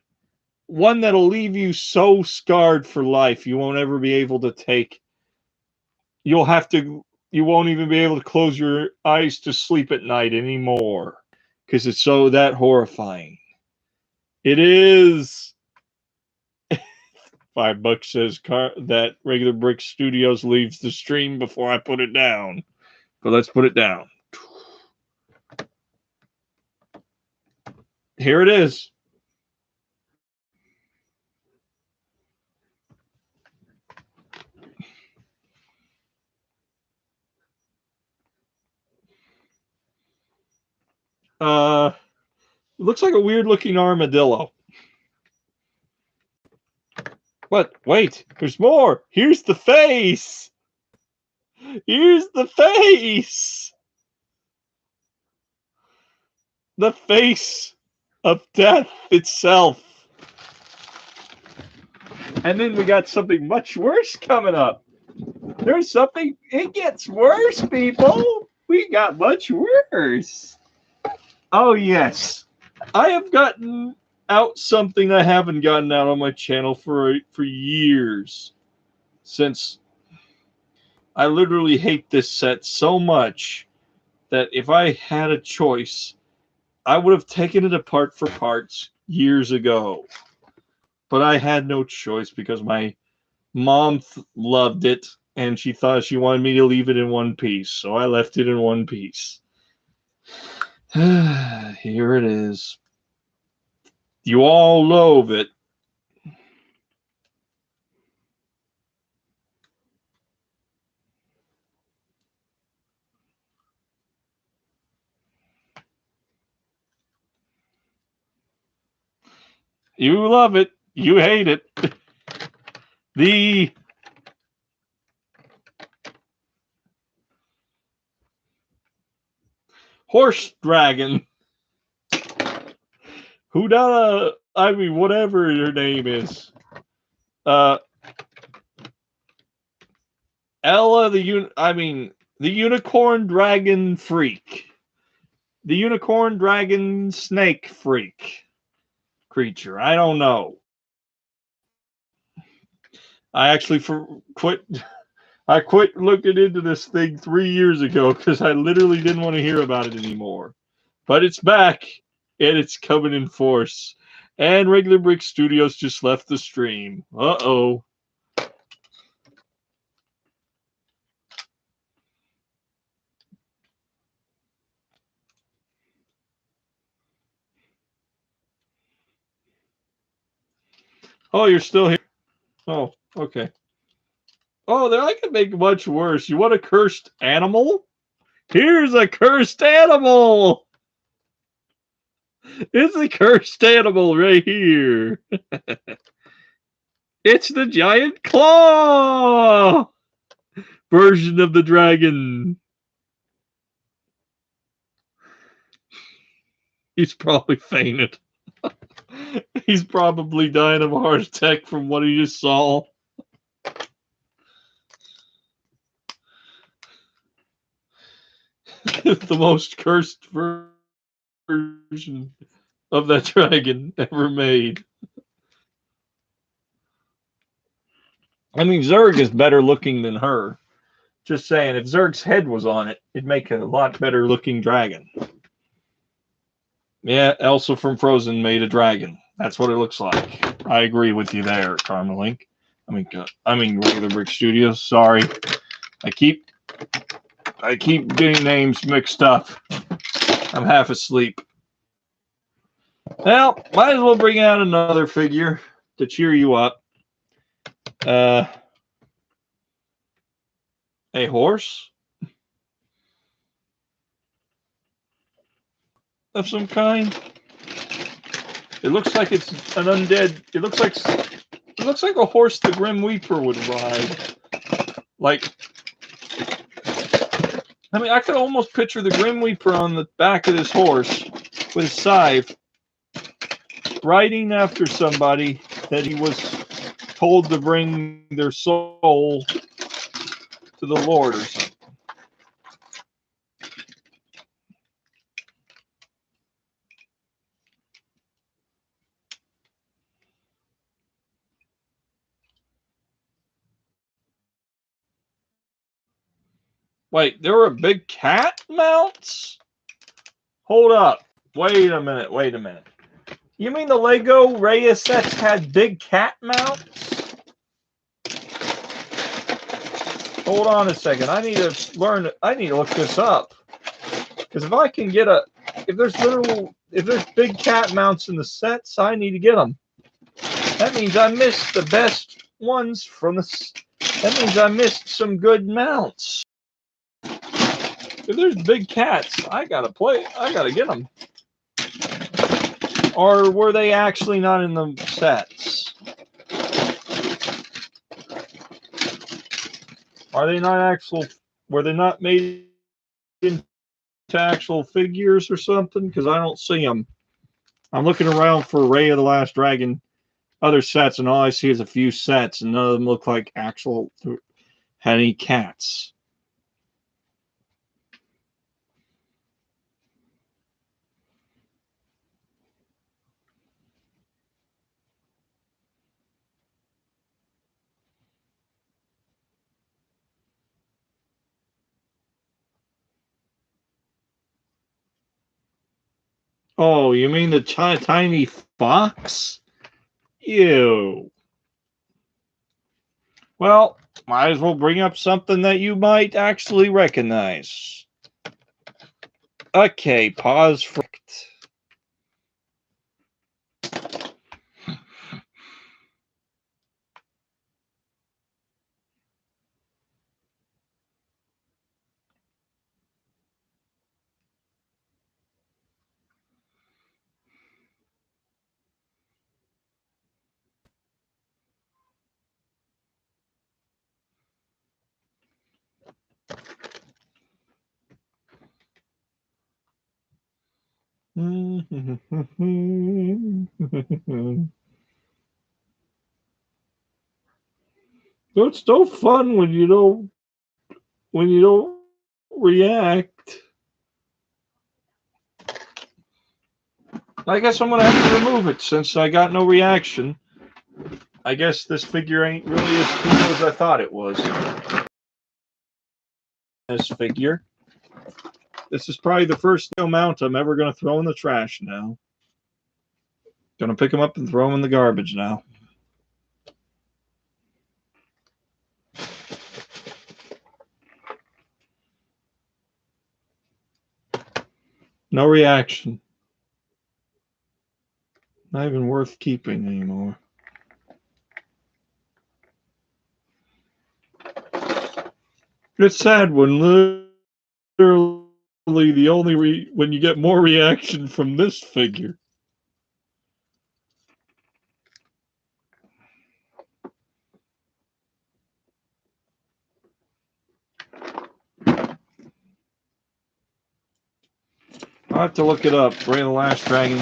One that'll leave you so scarred for life you won't ever be able to take. You won't even be able to close your eyes to sleep at night anymore. Because it's so that horrifying. It is. $5 says that Regular Brick Studios leaves the stream before I put it down. But let's put it down. Here it is. It looks like a weird looking armadillo. What? Wait, there's more. Here's the face. Here's the face. The face of death itself. And then we got something much worse coming up. There's something, it gets worse, people. We got much worse. Oh, yes. I have gotten out something I haven't gotten out on my channel for years. Since I literally hate this set so much that if I had a choice, I would have taken it apart for parts years ago. But I had no choice because my mom loved it and she thought she wanted me to leave it in one piece. So I left it in one piece. Here it is. You all loathe it. You love it. You hate it. The horse dragon. Whatever her name is. Ella, the unicorn dragon freak. The unicorn dragon snake freak creature. I don't know. I actually quit looking into this thing 3 years ago because I literally didn't want to hear about it anymore. But it's back and it's coming in force. And Regular Brick Studios just left the stream. Uh-oh. Oh, you're still here. Oh, okay. Oh, I could make it much worse. You want a cursed animal? Here's a cursed animal. It's a cursed animal right here. It's the giant claw version of the dragon. He's probably fainted. He's probably dying of a heart attack from what he just saw. The most cursed version of that dragon ever made. I mean, Zurg is better looking than her. Just saying, if Zurg's head was on it, it'd make a lot better looking dragon. Yeah, Elsa from Frozen made a dragon. That's what it looks like. I agree with you there, Carmelink. I mean, Regular Brick Studios. Sorry, I keep getting names mixed up. I'm half asleep. Well, might as well bring out another figure. to cheer you up. A horse of some kind. It looks like it's an undead. It looks like a horse the Grim Reaper would ride. Like, I mean, I could almost picture the Grim Reaper on the back of this horse with his scythe, riding after somebody that he was told to bring their soul to the Lord or something. Wait, there were big cat mounts? Hold up. Wait a minute. You mean the Lego Raya sets had big cat mounts? Hold on a second. I need to look this up. Because if there's big cat mounts in the sets, I need to get them. That means I missed the best ones from the. That means I missed some good mounts. If there's big cats, I gotta get them. Or were they actually not in the sets? Are they not actual? Were they not made into actual figures or something? Because I don't see them. I'm looking around for Ray of the Last Dragon, other sets, and all I see is a few sets, and none of them look like actual had any cats. Oh, you mean the tiny fox? Ew. Well, might as well bring up something that you might actually recognize. Okay, pause for. It's no fun when you don't react. I guess I'm gonna have to remove it since I got no reaction. I guess this figure ain't really as cool as I thought it was. This figure. This is probably the first mount I'm ever gonna throw in the trash now. Gonna pick them up and throw them in the garbage now. No reaction. Not even worth keeping anymore. It's sad when literally the only when you get more reaction from this figure. I'll have to look it up. Ray of the Last Dragon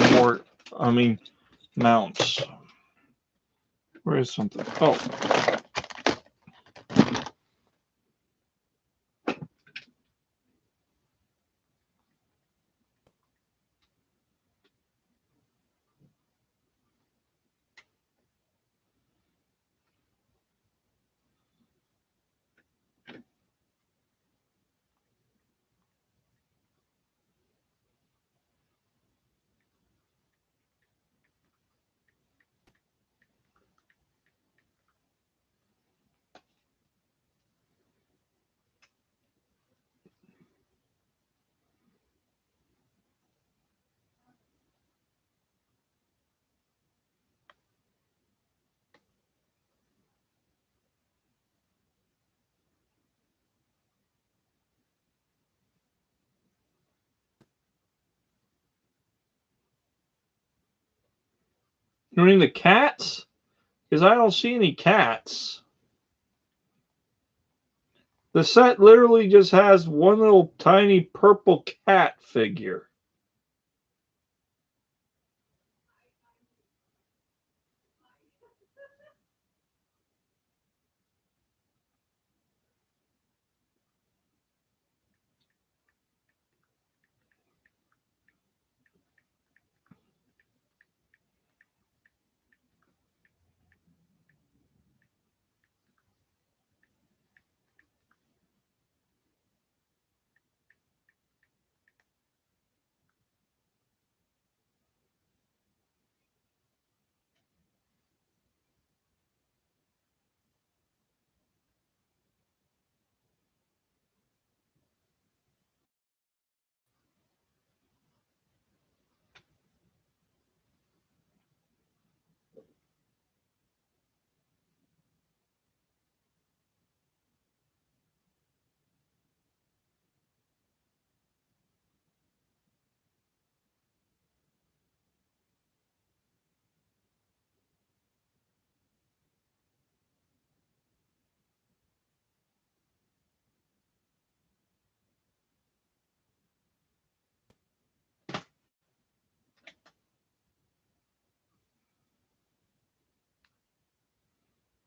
mounts. Where is something? Oh. You mean the cats? Because I don't see any cats. The set literally just has one little tiny purple cat figure.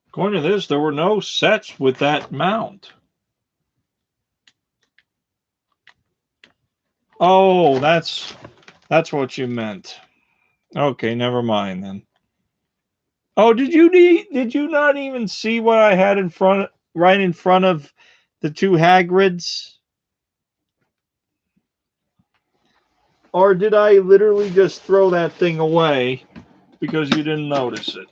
According to this, there were no sets with that mount. Oh, that's what you meant. Okay, never mind then. Oh, did you not even see what I had right in front of the two Hagrids? Or did I literally just throw that thing away because you didn't notice it?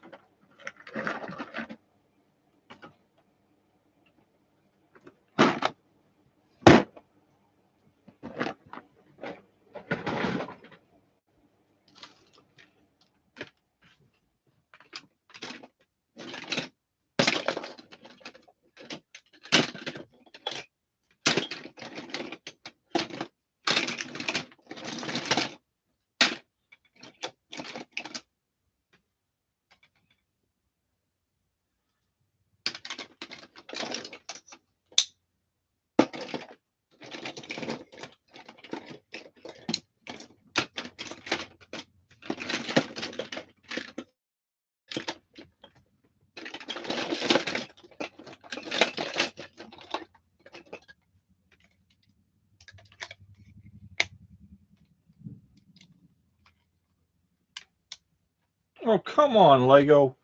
Oh, come on, Lego.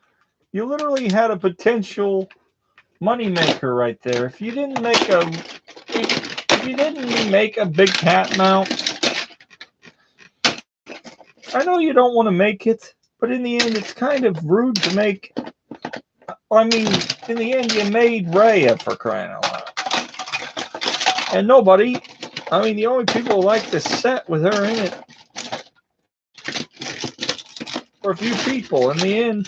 You literally had a potential moneymaker right there. If you didn't make a big cat mount, I know you don't want to make it, but in the end, it's kind of rude to make. I mean, in the end, you made Raya, for crying out loud. And nobody, I mean, the only people who like this set with her in it were a few people. In the end,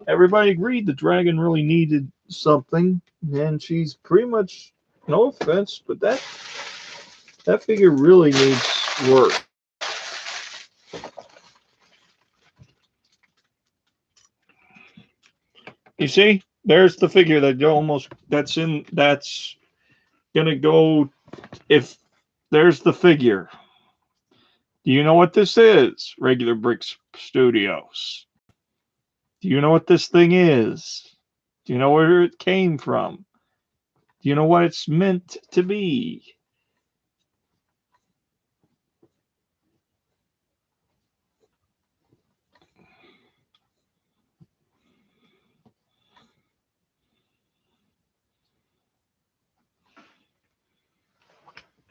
everybody agreed the dragon really needed something, and she's pretty much, no offense, but that figure really needs work. You see, there's the figure that's gonna go. If there's the figure, do you know what this is? Regular Bricks Studios. Do you know what this thing is? Do you know where it came from? Do you know what it's meant to be?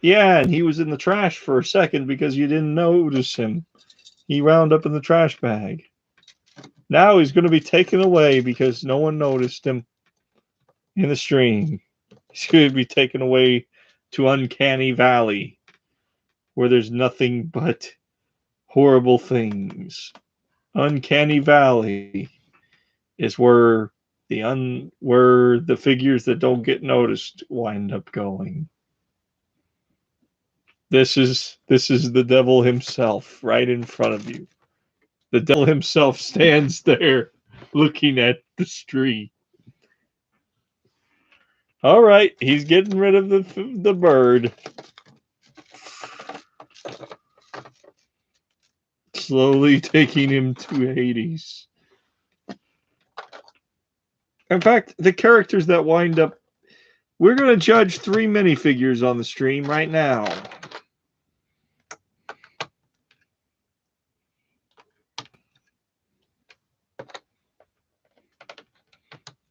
Yeah, and he was in the trash for a second because you didn't notice him. He wound up in the trash bag. Now he's going to be taken away because no one noticed him in the stream. He's going to be taken away to Uncanny Valley, where there's nothing but horrible things. Uncanny Valley is where the figures that don't get noticed wind up going. This is the devil himself right in front of you. The devil himself stands there looking at the tree. All right, he's getting rid of the bird. Slowly taking him to Hades. In fact, the characters that wind up... We're going to judge 3 minifigures on the stream right now.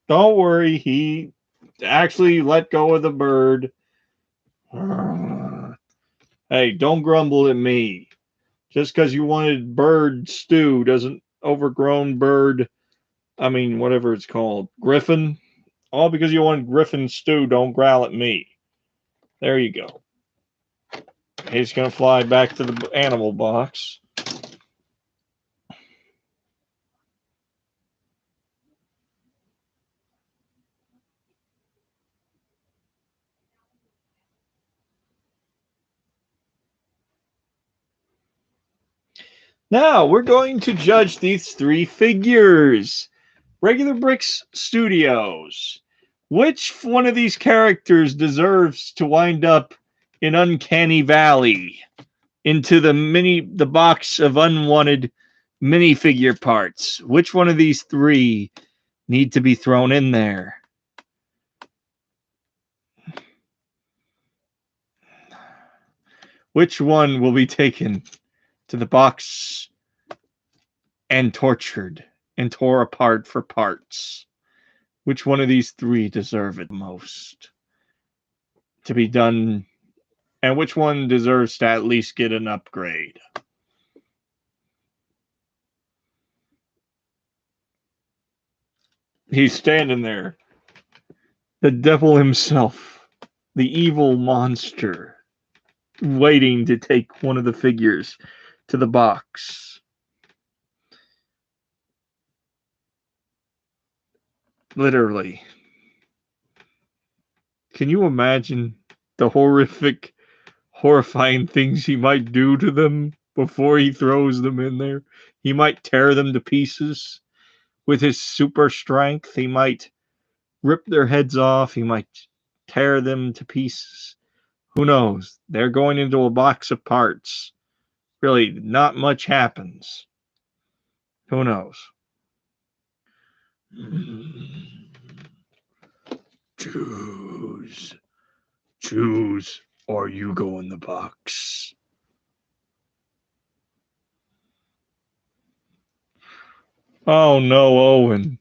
Don't worry, he actually let go of the bird. Hey, don't grumble at me. Just because you wanted bird stew doesn't overgrown bird, I mean, whatever it's called, griffin. All because you wanted griffin stew, don't growl at me. There you go. He's going to fly back to the animal box. Now, we're going to judge these 3 figures. Regular Bricks Studios. Which one of these characters deserves to wind up in Uncanny Valley into the box of unwanted minifigure parts? Which one of these 3 need to be thrown in there? Which one will be taken to the box and tortured and tore apart for parts? Which one of these 3 deserve it most to be done? And which one deserves to at least get an upgrade? He's standing there. The devil himself. The evil monster. Waiting to take one of the figures to the box. Literally. Can you imagine the horrifying things he might do to them before he throws them in there? He might tear them to pieces with his super strength. He might rip their heads off. He might tear them to pieces. Who knows? They're going into a box of parts. Really, not much happens. Who knows? Choose, or you go in the box. Oh no, Owen.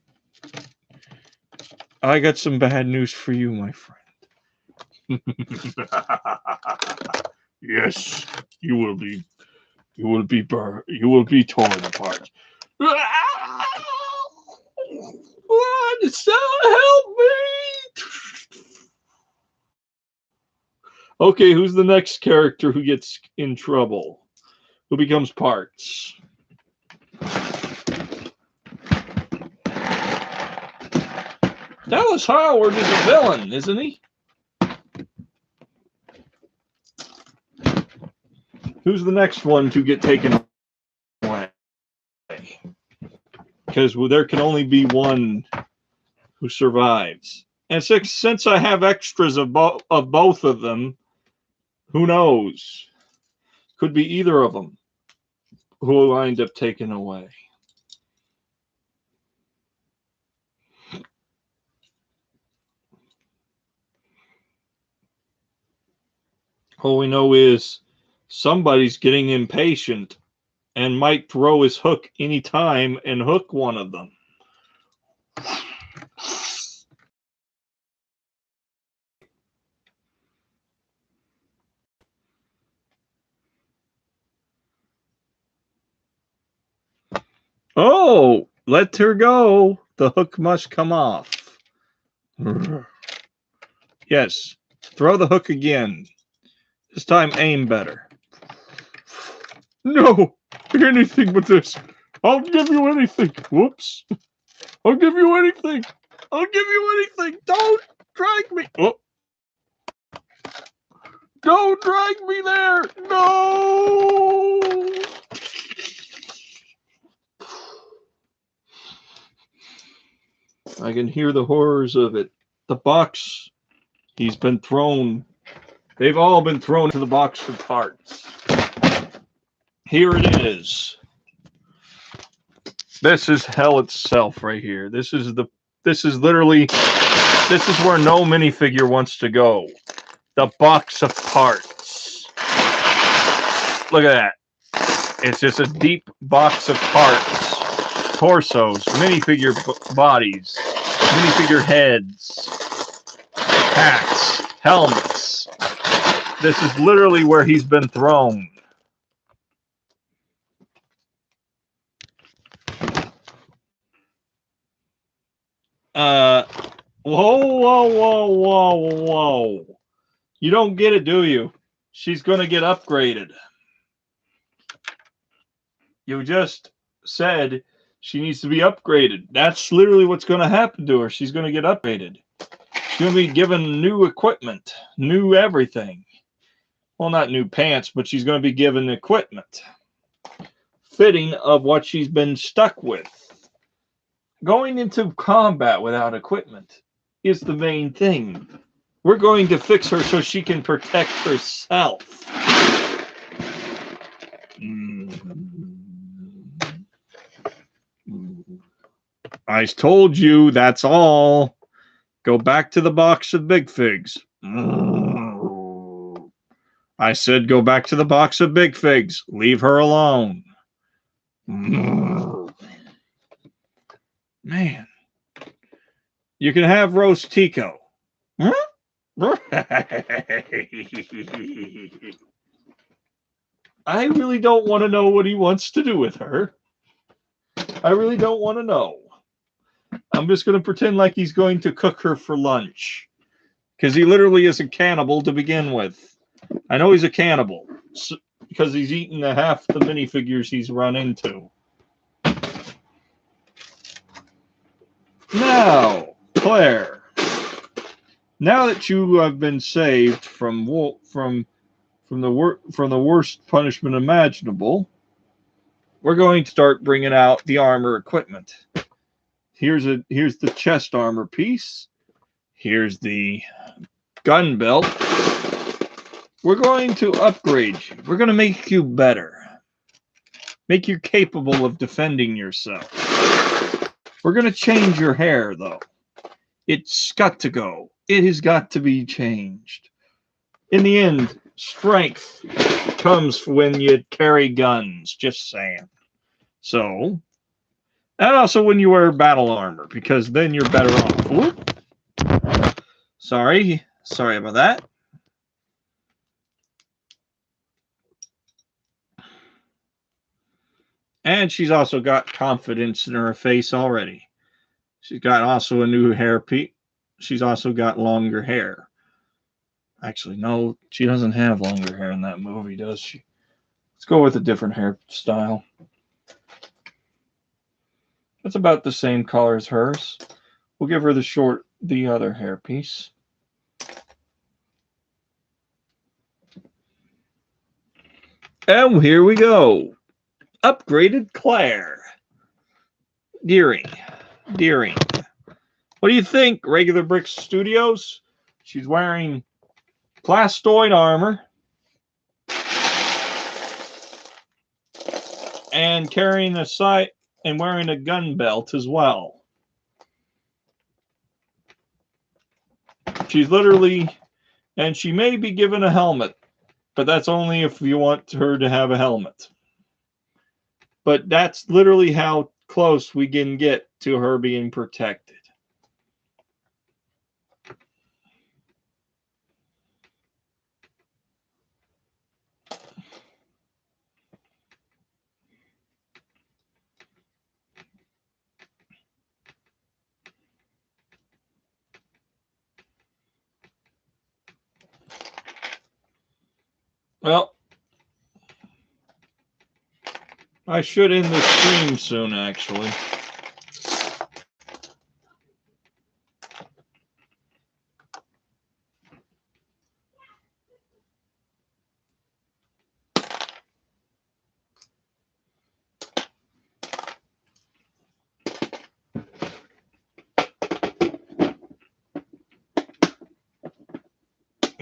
I got some bad news for you, my friend. Yes, you will be torn apart. Help me! Okay, who's the next character who gets in trouble? Who becomes parts? Dallas Howard is a villain, isn't he? Who's the next one to get taken away? Because there can only be one who survives. And since I have extras of both of them, who knows? Could be either of them who will wind up taken away. All we know is somebody's getting impatient and might throw his hook anytime and hook one of them. Oh, let her go. The hook must come off. Yes, throw the hook again. This time aim better. No, anything but this. I'll give you anything. Whoops. I'll give you anything. I'll give you anything. Don't drag me. Oh. Don't drag me there. No. can hear the horrors of it. The box, he's been thrown. They've all been thrown to the box for parts. Here it is. This is hell itself right here. This is literally where no minifigure wants to go. The box of parts. Look at that. It's just a deep box of parts. Torsos, minifigure bodies, minifigure heads, hats, helmets. This is literally where he's been thrown. Whoa. You don't get it, do you? She's going to get upgraded. You just said she needs to be upgraded. That's literally what's going to happen to her. She's going to get upgraded. She's going to be given new equipment, new everything. Well, not new pants, but she's going to be given equipment fitting of what she's been stuck with. Going into combat without equipment is the main thing. We're going to fix her so she can protect herself. I told you, that's all. Go back to the box of big figs. I said go back to the box of big figs. Leave her alone. Man. You can have roast Tico. Huh? I really don't want to know what he wants to do with her. I really don't want to know. I'm just going to pretend like he's going to cook her for lunch. Because he literally is a cannibal to begin with. I know he's a cannibal. Because he's eaten half the minifigures he's run into. Now, Claire. Now that you have been saved from the worst punishment imaginable, we're going to start bringing out the armor equipment. Here's the chest armor piece. Here's the gun belt. We're going to upgrade you. We're going to make you better. Make you capable of defending yourself. We're going to change your hair, though. It's got to go. It has got to be changed. In the end, strength comes when you carry guns. Just saying. So, and also when you wear battle armor, because then you're better off. Whoop. Sorry about that. And she's also got confidence in her face already. She's got also a new hairpiece. She's also got longer hair. Actually, no, she doesn't have longer hair in that movie, does she? Let's go with a different hairstyle. It's about the same color as hers. We'll give her the other hairpiece. And here we go. Upgraded Claire. Deering. What do you think, Regular Brick Studios? She's wearing plastoid armor and carrying a sight and wearing a gun belt as well. She's literally, and she may be given a helmet, but that's only if you want her to have a helmet. But that's literally how close we can get to her being protected. Well, I should end the stream soon, actually.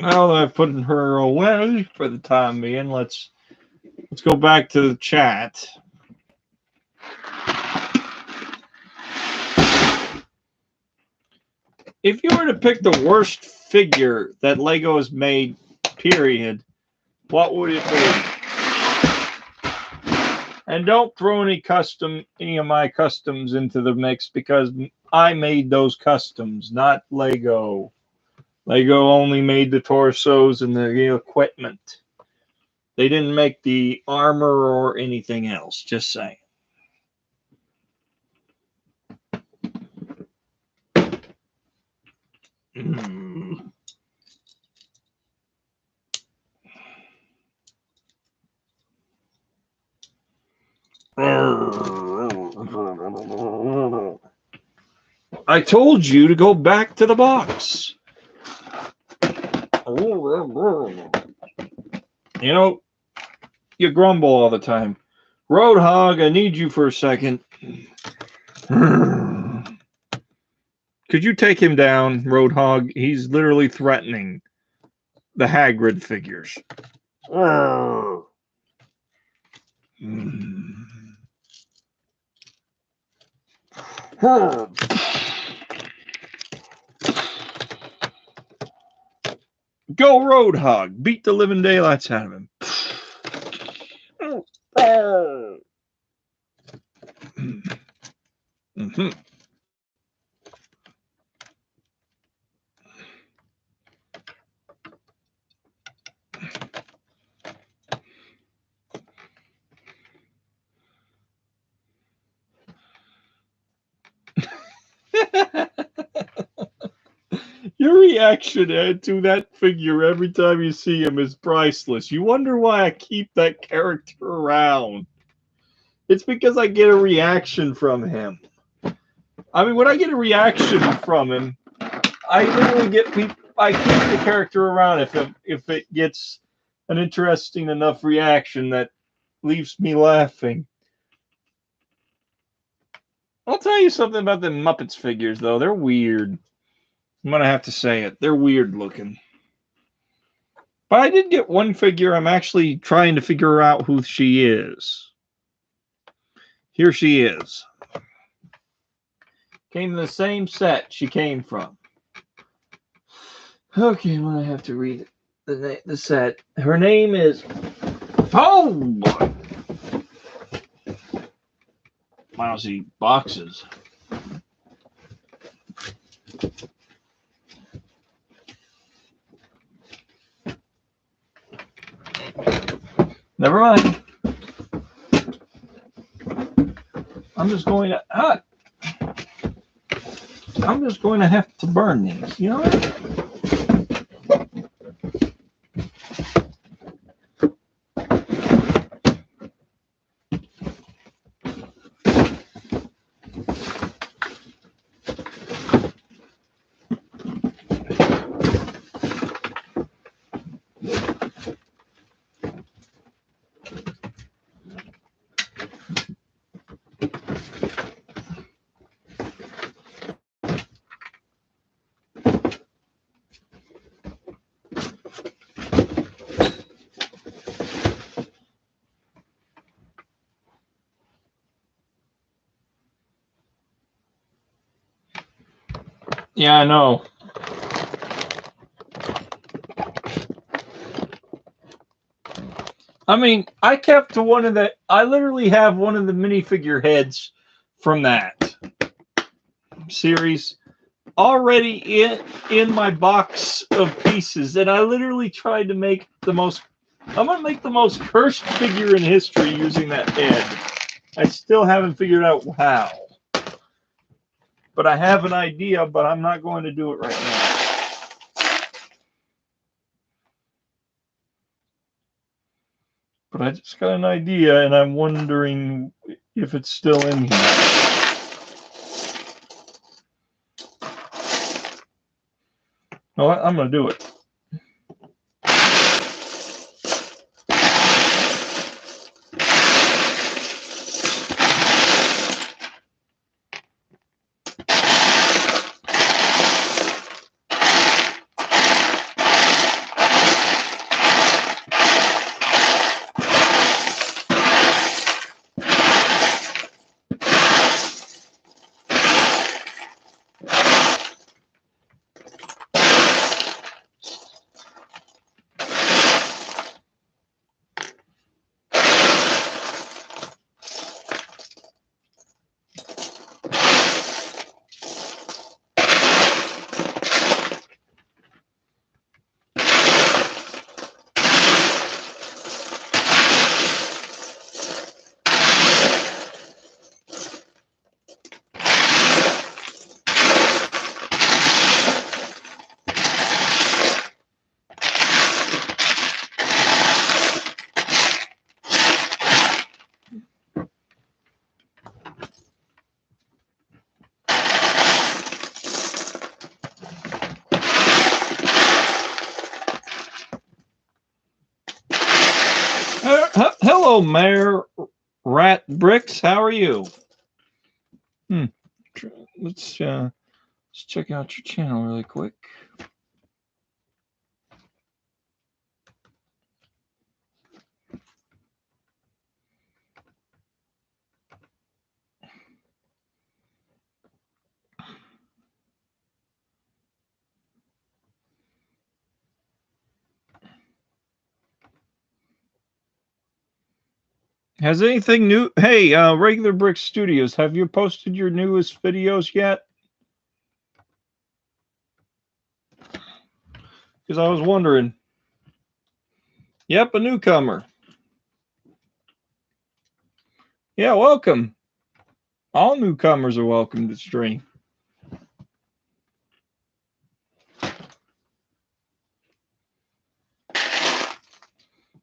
Now that I've put her away for the time being, let's go back to the chat. If you were to pick the worst figure that Lego has made, period, what would it be? And don't throw any of my customs into the mix, because I made those customs, not Lego. Lego only made the torsos and the equipment. They didn't make the armor or anything else, just saying. I told you to go back to the box. You know, you grumble all the time. Roadhog, I need you for a second. Could you take him down, Roadhog? He's literally threatening the Hagrid figures. Go, Roadhog. Beat the living daylights out of him. Mm-hmm. Your reaction to that figure every time you see him is priceless. You wonder why I keep that character around. It's because I get a reaction from him. I mean, when I get a reaction from him, I literally get people. I keep the character around if it gets an interesting enough reaction that leaves me laughing. I'll tell you something about the Muppets figures, though. They're weird. I'm going to have to say it. They're weird looking. But I did get one figure. I'm actually trying to figure out who she is. Here she is. Came in the same set she came from. Okay, I'm going to have to read the set. Her name is... Oh! Lousy boxes. Never mind. I'm just going to have to burn these, you know? Yeah, I know. I mean, I kept to one of the... I literally have one of the minifigure heads from that series already in my box of pieces, and I literally tried to make the most... I'm going to make the most cursed figure in history using that head. I still haven't figured out how. But I have an idea, but I'm not going to do it right now. But I just got an idea, and I'm wondering if it's still in here. No, I'm going to do it. Hello, Mayor Rat Bricks. How are you? Let's check out your channel really quick. Has anything new? Hey, Regular Brick Studios, have you posted your newest videos yet? Because I was wondering. Yep, a newcomer. Yeah, welcome. All newcomers are welcome to stream.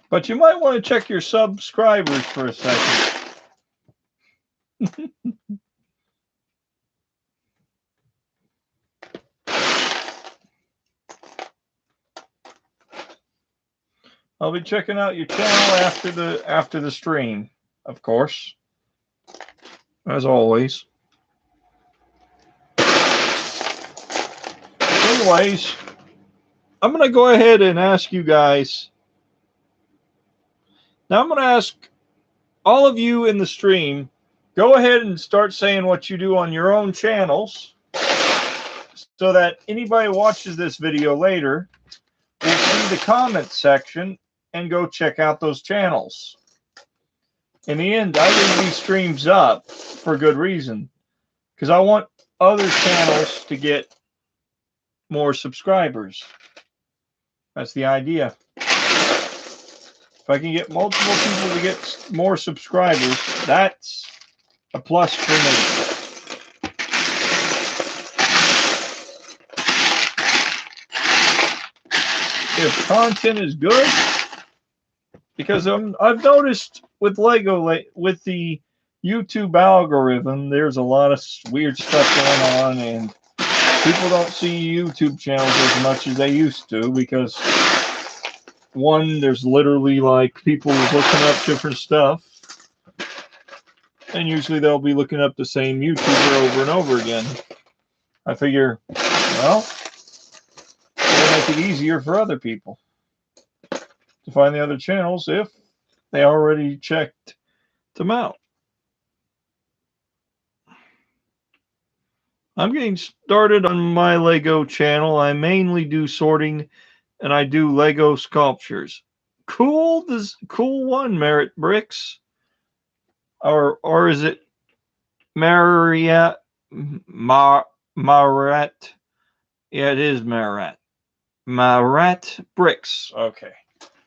But you might want to check your subscribers for a second. I'll be checking out your channel after the stream, of course. As always. Anyways, I'm going to go ahead and ask you guys. Now I'm going to ask all of you in the stream, go ahead and start saying what you do on your own channels so that anybody who watches this video later will see the comment section and go check out those channels. In the end, I leave these streams up for good reason, because I want other channels to get more subscribers. That's the idea. If I can get multiple people to get more subscribers, that's a plus for me. If content is good, because I've noticed with with the YouTube algorithm, there's a lot of weird stuff going on, and people don't see YouTube channels as much as they used to, because one, there's literally like people looking up different stuff, and usually they'll be looking up the same YouTuber over and over again. I figure, well, it'll make it easier for other people to find the other channels if they already checked them out. I'm getting started on my Lego channel. I mainly do sorting, and I do Lego sculptures. Cool, cool one, Merit Bricks. Or is it Marat? Marat? Yeah, it is Marat. Marat Bricks. Okay.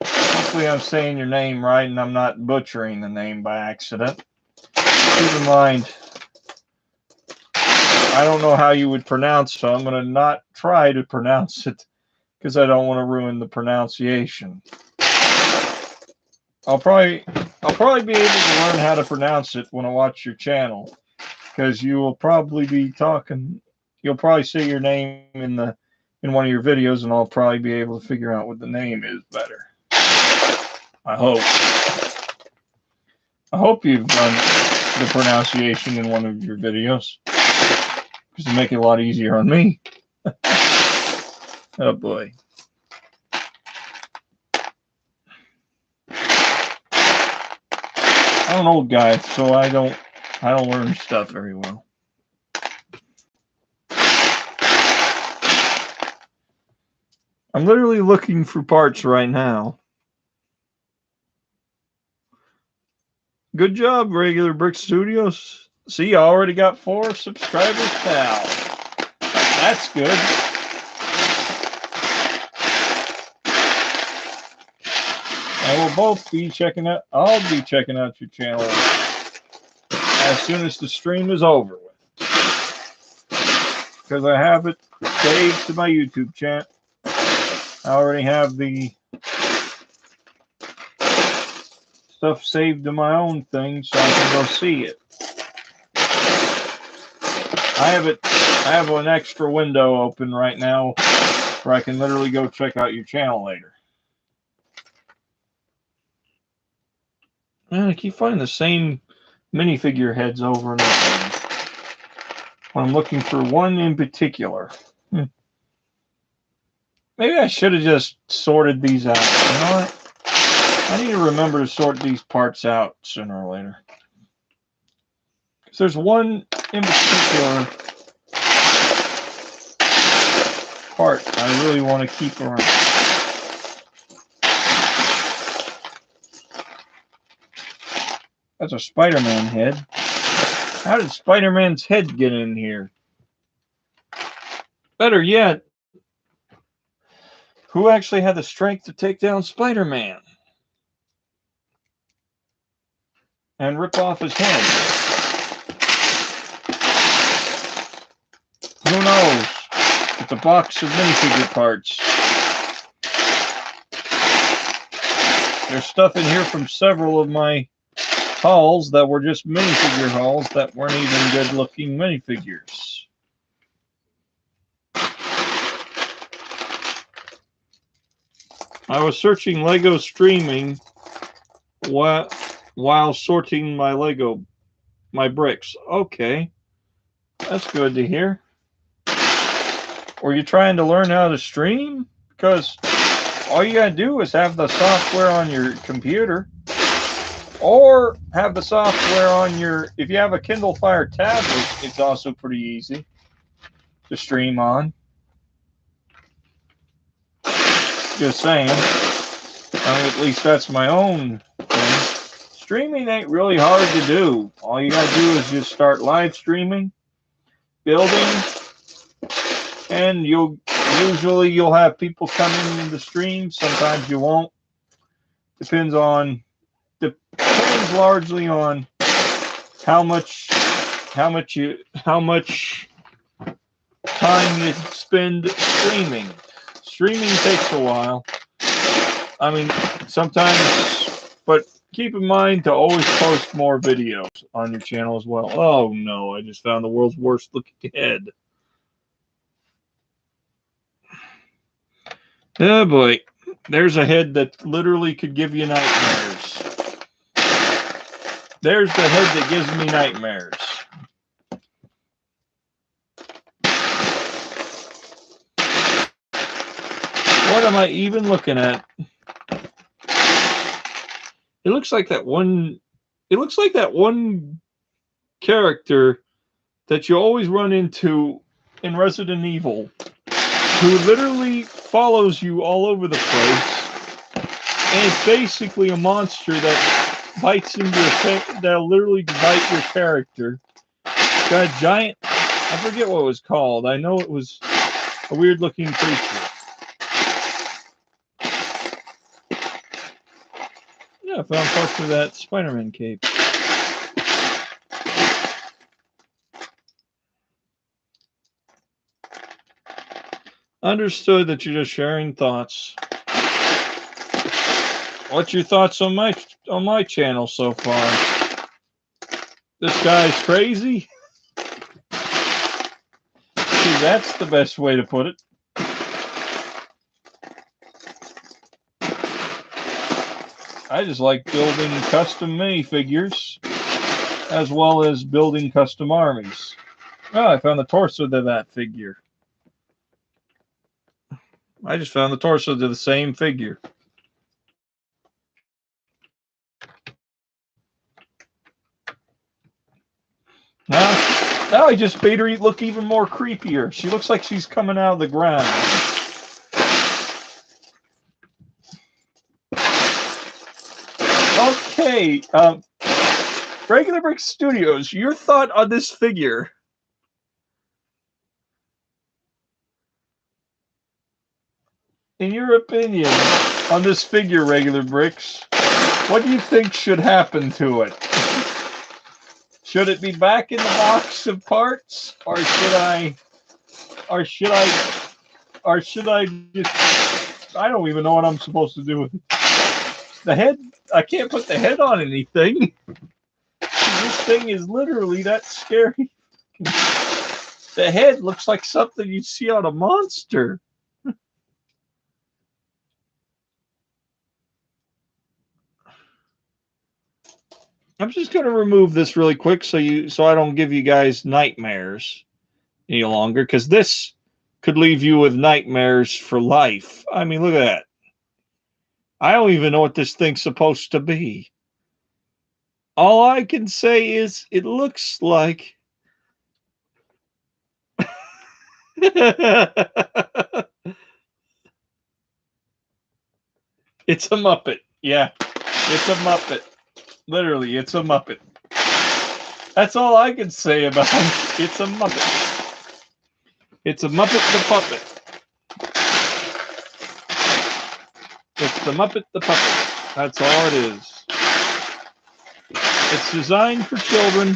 Hopefully I'm saying your name right and I'm not butchering the name by accident. Keep in mind, I don't know how you would pronounce, so I'm going to not try to pronounce it because I don't want to ruin the pronunciation. I'll probably be able to learn how to pronounce it when I watch your channel, because you will probably be talking. You'll probably say your name in one of your videos, and I'll probably be able to figure out what the name is better. I hope you've done the pronunciation in one of your videos, because it'll make it a lot easier on me. Oh boy. I'm an old guy, so I don't learn stuff very well. I'm literally looking for parts right now. Good job, Regular Brick Studios. See, I already got 4 subscribers now. That's good. I will both be checking out. I'll be checking out your channel as soon as the stream is over with, because I have it saved to my YouTube channel. I already have the stuff saved to my own thing, so I can go see it. I have an extra window open right now where I can literally go check out your channel later. Man, I keep finding the same minifigure heads over and over. I'm looking for one in particular. Maybe I should have just sorted these out. You know what? I need to remember to sort these parts out sooner or later. Because there's one in particular part I really want to keep around. That's a Spider-Man head. How did Spider-Man's head get in here? Better yet, who actually had the strength to take down Spider-Man and rip off his head? Who knows? It's a box of minifigure parts. There's stuff in here from several of my hauls that were just minifigure hauls that weren't even good looking minifigures. I was searching Lego streaming while sorting my bricks. Okay, that's good to hear. Were you trying to learn how to stream? Because all you gotta do is have the software on your computer, or have the software on your, if you have a Kindle Fire tablet, it's also pretty easy to stream on. Just saying. I mean, at least that's my own thing. Streaming ain't really hard to do. All you gotta do is just start live streaming, building, and you'll have people coming in the stream. Sometimes you won't. Depends largely on how much time you spend streaming. Streaming takes a while. I mean, sometimes, but keep in mind to always post more videos on your channel as well. Oh no, I just found the world's worst looking head. Oh boy, there's a head that literally could give you nightmares. There's the head that gives me nightmares. What am I even looking at? It looks like that one character that you always run into in Resident Evil, who literally follows you all over the place, and it's basically a monster that bites into that'll literally bite your character. It's got a giant, I forget what it was called. I know it was a weird looking creature. Yeah, I found parts of that Spider-Man cape. Understood that you're just sharing thoughts. What's your thoughts on my channel so far? This guy's crazy? See, that's the best way to put it. I just like building custom minifigures as well as building custom armies. Oh, I found the torso to that figure. I just found the torso to the same figure. Now I just made her look even more creepier. She looks like she's coming out of the ground. Okay, Regular Brick Studios, your thought on this figure? In your opinion on this figure, Regular Bricks, what do you think should happen to it? Should it be back in the box of parts, or should I just, I don't even know what I'm supposed to do with it. The head, I can't put the head on anything. This thing is literally that scary. The head looks like something you'd see on a monster. I'm just going to remove this really quick so I don't give you guys nightmares any longer, because this could leave you with nightmares for life. I mean, look at that. I don't even know what this thing's supposed to be. All I can say is it looks like it's a Muppet. Yeah, it's a Muppet. Literally, it's a Muppet. That's all I can say about it. It's a Muppet. It's a Muppet the Puppet. It's the Muppet the Puppet. That's all it is. It's designed for children,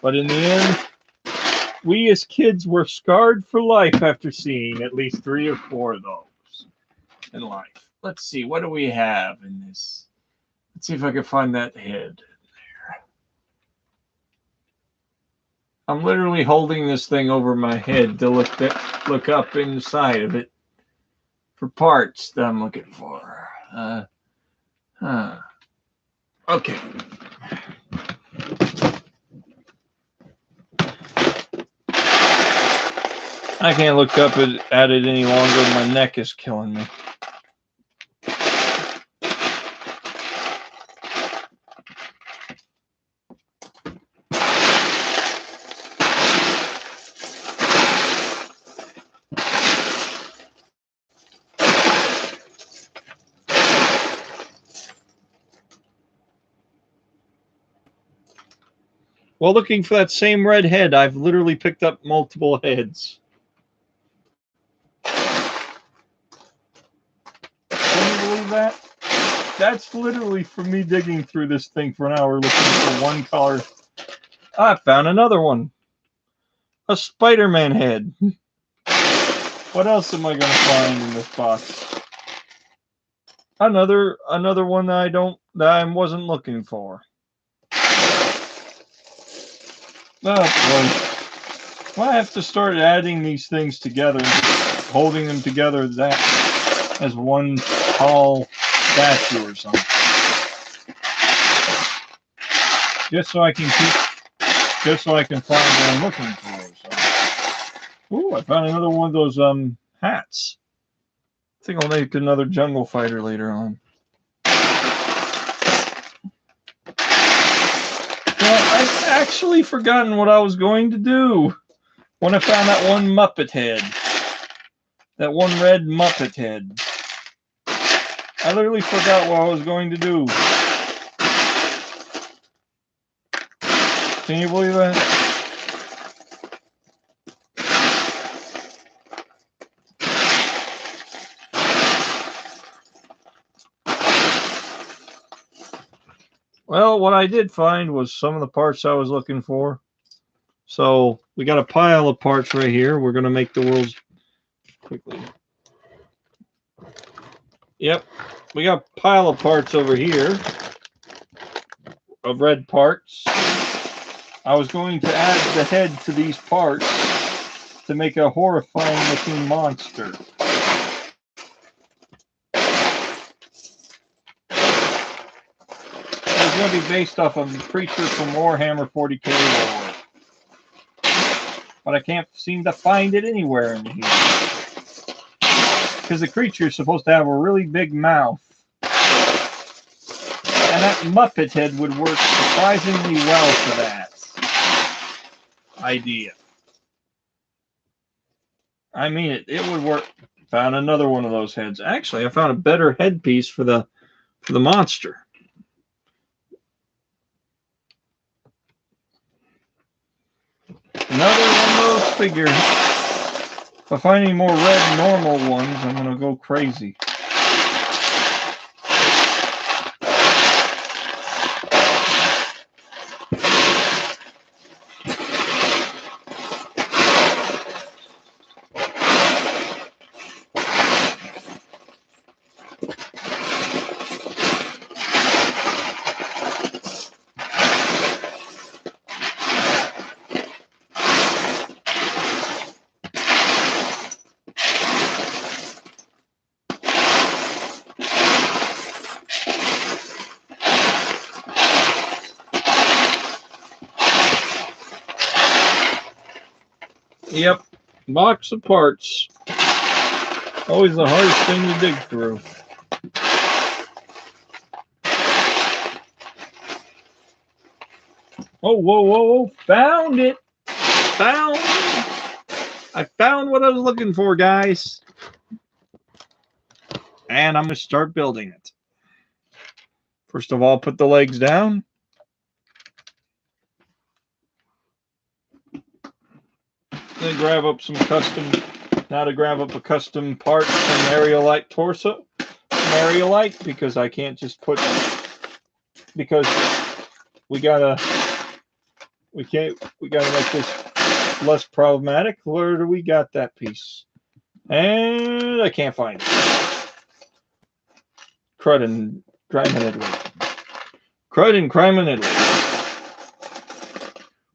but in the end, we as kids were scarred for life after seeing at least 3 or 4 of those in life. Let's see, what do we have in this? Let's see if I can find that head there. I'm literally holding this thing over my head to look up inside of it for parts that I'm looking for. Okay. I can't look up at it any longer. My neck is killing me. While looking for that same red head, I've literally picked up multiple heads. Can you believe that? That's literally from me digging through this thing for an hour looking for one color. I found another one. A Spider-Man head. What else am I going to find in this box? Another one that I wasn't looking for. Oh boy. Well, I have to start adding these things together, holding them together as one tall statue or something. Just so I can find what I'm looking for. So. Ooh, I found another one of those hats. I think I'll make another jungle fighter later on. Well, I've actually forgotten what I was going to do when I found that one Muppet head. That one red Muppet head. I literally forgot what I was going to do. Can you believe that? Well, what I did find was some of the parts I was looking for. So we got a pile of parts right here. We're going to make the world's quickly. Yep, we got a pile of parts over here of red parts. I was going to add the head to these parts to make a horrifying looking monster. It's going to be based off of the creature from Warhammer 40k lore. But I can't seem to find it anywhere in here. Because the creature is supposed to have a really big mouth. And that Muppet head would work surprisingly well for that idea. I mean, it would work. Found another one of those heads. Actually, I found a better headpiece for the monster. Another one of those figures. If I find any more red normal ones, I'm going to go crazy. Yep. Box of parts. Always the hardest thing to dig through. Oh, whoa, whoa, whoa. Found it. I found what I was looking for, guys. And I'm going to start building it. First of all, put the legs down. Then grab up some custom, now to grab up a custom part from Aerialite torso. Aerialite, because I can't just put, because we gotta make this less problematic. Where do we got that piece? And I can't find it. Crud and crime and Italy. Crud and crime and Italy.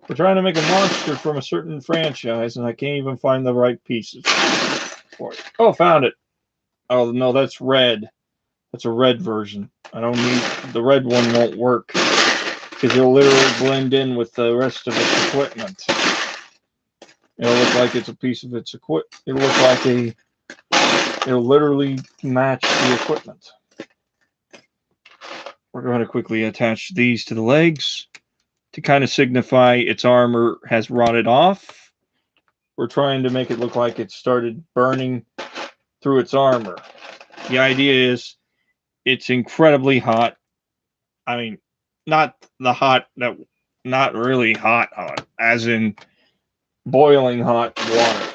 We're trying to make a monster from a certain franchise, and I can't even find the right pieces for it. Oh, found it. Oh, no, that's red. That's a red version. I don't need... The red one won't work, because it'll literally blend in with the rest of its equipment. It'll look like it's a piece of its equipment. It'll look like a... It'll literally match the equipment. We're going to quickly attach these to the legs to kind of signify its armor has rotted off. We're trying to make it look like it started burning through its armor. The idea is it's incredibly hot. I mean, not the hot, that not really hot, as in boiling hot water.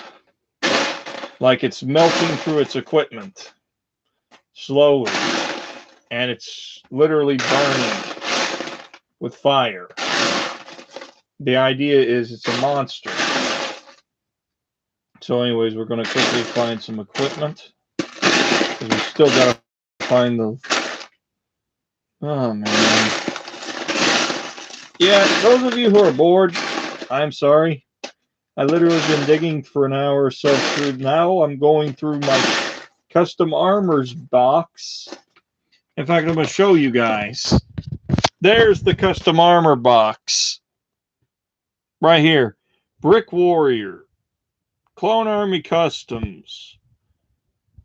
Like it's melting through its equipment slowly. And it's literally burning with fire. The idea is it's a monster. So anyways, we're going to quickly find some equipment. Because we still got to find the... Oh, man. Yeah, those of you who are bored, I'm sorry. I literally been digging for an hour or so through. Now I'm going through my custom armors box. In fact, I'm going to show you guys. There's the custom armor box. Right here. Brick Warrior. Clone Army Customs.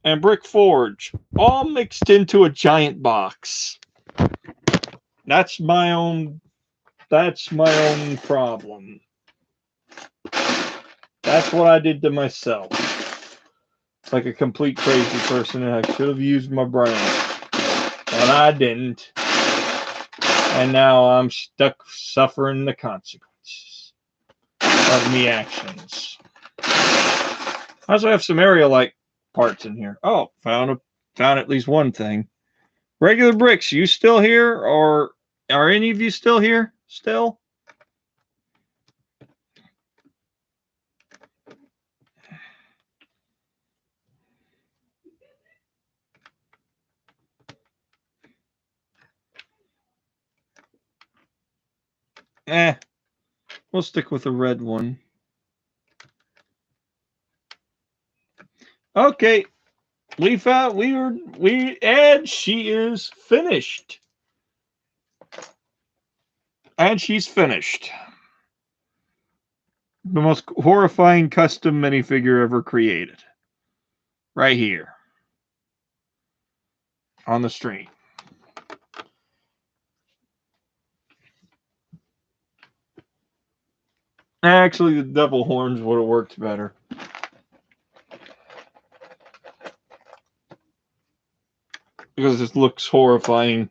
And Brick Forge. All mixed into a giant box. That's my own problem. That's what I did to myself. Like a complete crazy person, and I should have used my brain. But I didn't. And now I'm stuck suffering the consequences of me actions. I also have some Aerialite parts in here. Oh, found at least one thing. Regular Bricks, you still here? Or are any of you still here? Still? We'll stick with the red one. Okay. And she is finished. And she's finished. The most horrifying custom minifigure ever created. Right here. On the stream. Actually, the devil horns would have worked better. Because this looks horrifying.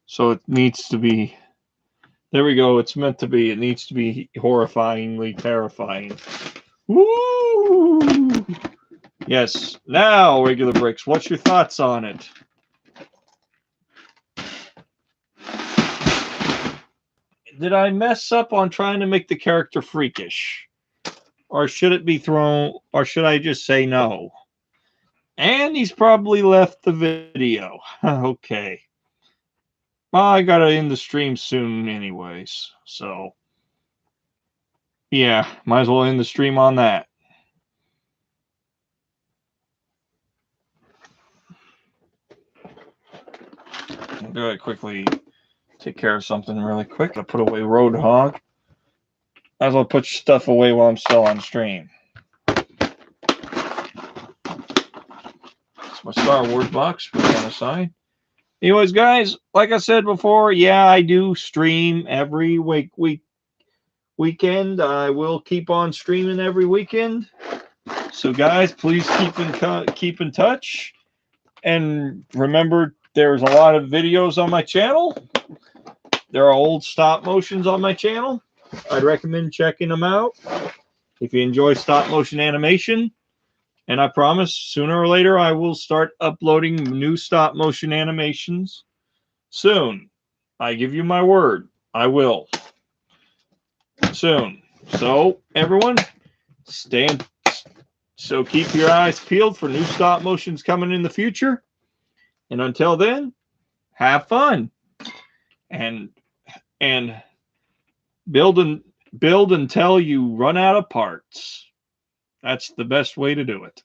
So it needs to be... There we go. It's meant to be. It needs to be horrifyingly terrifying. Woo! Yes. Now, Regular Bricks, what's your thoughts on it? Did I mess up on trying to make the character freakish? Or should it be thrown? Or should I just say no? And he's probably left the video. Okay. Well, I gotta end the stream soon anyways. So, yeah, might as well end the stream on that. I'm gonna quickly take care of something really quick. I'll put away Roadhog. Might as well put your stuff away while I'm still on stream. my Star Wars box put on aside. Anyways, guys, like I said before, yeah, I do stream every weekend. I will keep on streaming every weekend. So, guys, please keep in touch. And remember, there's a lot of videos on my channel. There are old stop motions on my channel. I'd recommend checking them out if you enjoy stop motion animation. And I promise sooner or later I will start uploading new stop motion animations soon. I give you my word. I will. Soon. So, everyone, so keep your eyes peeled for new stop motions coming in the future. And until then, have fun. And build until you run out of parts. That's the best way to do it.